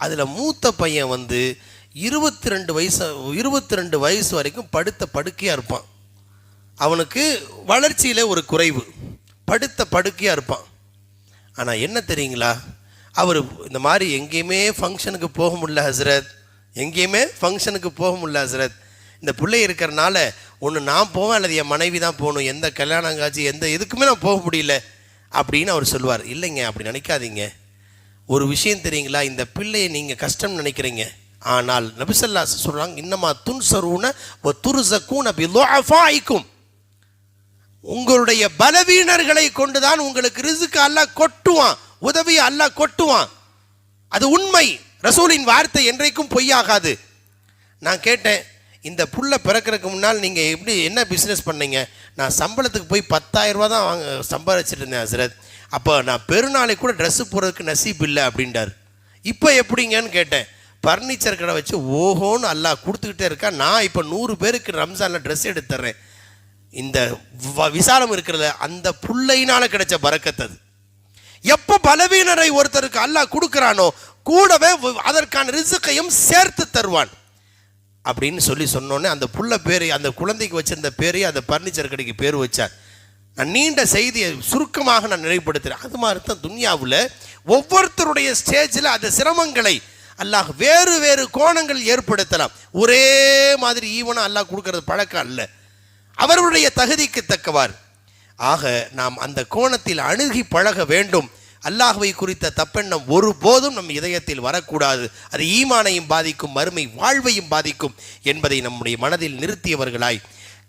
அதில் மூத்த பையன் 22 வயசு வரைக்கும் படுத்த படுக்கையாக இருப்பான். அவனுக்கு வளர்ச்சியில் ஒரு குறைவு, படுத்த படுக்கையாக இருப்பான். ஆனால் என்ன தெரியுங்களா, அவர் இந்த மாதிரி எங்கேயுமே ஃபங்க்ஷனுக்கு போக முடியல ஹஸ்ரத், எங்கேயுமே ஃபங்க்ஷனுக்கு போக முடியல ஹஸ்ரத். இந்த பிள்ளை இருக்கிறனால ஒன்று நான் போவேன் அல்லது என் மனைவி தான் போகணும், எந்த கல்யாணம் காட்சி எந்த இதுக்குமே நான் போக முடியல அப்படின்னு அவர் சொல்லுவார். இல்லைங்க, அப்படி நினைக்காதீங்க. ஒரு விஷயம் தெரியுங்களா, இந்த பிள்ளையை நீங்கள் கஷ்டம் நினைக்கிறீங்க, ஆனால் நபி ஸல்லல்லாஹு அலைஹி வஸல்லம் சொல்கிறாங்க, இன்னமா துன்சரூன வ துர்ஸகூன பிதுஆஃபாயிக்கும், உங்களுடைய பலவீனர்களை கொண்டுதான் உங்களுக்கு ரிஸ்க் அல்லாஹ் கொட்டுவான், உதவி அல்லாஹ் கொட்டுவான். அது உண்மை, ரசூலின் வார்த்தை என்றைக்கும் பொய்யாகாது. நான் கேட்டேன், இந்த புள்ள பிறக்கிறதுக்கு முன்னால் நீங்கள் எப்படி என்ன பிஸ்னஸ் பண்ணீங்க? நான் சம்பளத்துக்கு போய் 10,000 ரூபா தான் சம்பாதிச்சிட்டு இருந்தேன் ஹஸ்ரத். அப்போ நான் பெருநாளைக்கு கூட ட்ரெஸ்ஸு போடுறதுக்கு நசீப் இல்லை அப்படின்றார். இப்போ எப்படிங்கன்னு கேட்டேன். ஃபர்னிச்சர் கடை வச்சு ஓஹோன்னு அல்லாஹ் கொடுத்துக்கிட்டே இருக்கா. நான் இப்போ 100 பேருக்கு ரம்ஜானில் ட்ரெஸ் எடுத்து தர்றேன். இந்த விசாலம் இருக்கிறத அந்த புள்ளையினால் கிடைச்ச பரக்கத் அது. எப்போ பலவீனரை ஒருத்தருக்கு அல்லாஹ் கொடுக்குறானோ கூடவே அதற்கான ரிஸ்கையும் சேர்த்து தருவான் அப்படின்னு சொன்னோன்னே அந்த புள்ள பேரை, அந்த குழந்தைக்கு வச்சிருந்த பேரையும் அந்த பர்னிச்சர் கடைக்கு பேர் வச்சார். நான் நீண்ட செய்தியை சுருக்கமாக நான் நினைவுபடுத்துகிறேன். அது மாதிரி தான் துன்யாவில் ஒவ்வொருத்தருடைய ஸ்டேஜில் அந்த சிரமங்களை அல்லாஹ் வேறு வேறு கோணங்கள் ஏற்படுத்தலாம். ஒரே மாதிரி ஈவனாக அல்லாஹ் கொடுக்கறது பழக்கம் அல்ல, அவர்களுடைய தகுதிக்கு தக்கவார். ஆக நாம் அந்த கோணத்தில் அணுகி பழக வேண்டும். அல்லாஹ்வை குறித்த தப்பெண்ணம் ஒருபோதும் நம் இதயத்தில் வரக்கூடாது. அது ஈமானையும் பாதிக்கும், மறுமை வாழ்வையும் பாதிக்கும் என்பதை நம்முடைய மனதில் நிறுத்தியவர்களாய்,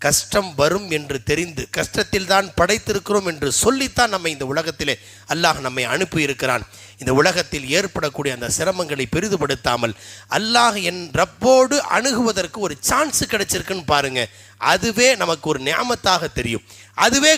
கஷ்டம் வரும் என்று தெரிந்து கஷ்டத்தில் தான் படைத்திருக்கிறோம் என்று சொல்லித்தான் நம்மை இந்த உலகத்திலே அல்லாஹ் நம்மை அனுப்பி இருக்கிறான். இந்த உலகத்தில் ஏற்படக்கூடிய அந்த சிரமங்களை பெரிதுபடுத்தாமல் அல்லாஹ் என் ரப்போடு அணுகுவதற்கு ஒரு சான்ஸ் கிடைச்சிருக்குன்னு பாருங்க, அதுவே நமக்கு ஒரு நியாமத்தாக தெரியும். அதுவே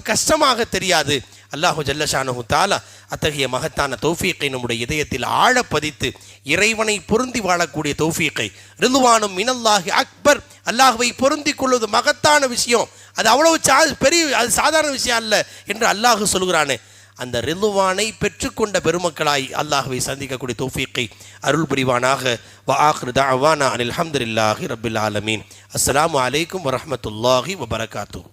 கஷ்டமாக தெரியாது. அல்லாஹு ஜல்லஷானஹு தஆலா அத்தகைய மகத்தான தௌஃபீக்கை நம்முடைய இதயத்தில் ஆழ பதித்து இறைவனை பொருந்தி வாழக்கூடிய தௌஃபீக்கை, ரிதுவானும் மினல்லாஹி அக்பர், அல்லாஹ்வை பொருந்தி கொள்வது மகத்தான விஷயம், அது அவ்வளவு பெரிய, அது சாதாரண விஷயம் அல்ல என்று அல்லாஹ் சொல்கிறானே, அந்த ரிதுவானை பெற்றுக்கொண்ட பெருமக்களாய் அல்லாஹ்வை சந்திக்கக்கூடிய தௌஃபீக்கை அருள் புரிவானாக. வ ஆகிரு தஅவானா அனில் ஹம்துலில்லாஹி ரப்பில் ஆலமீன். அஸ்ஸலாமு அலைக்கும் வரஹ்மத்துல்லாஹி வபரகாத்துஹு.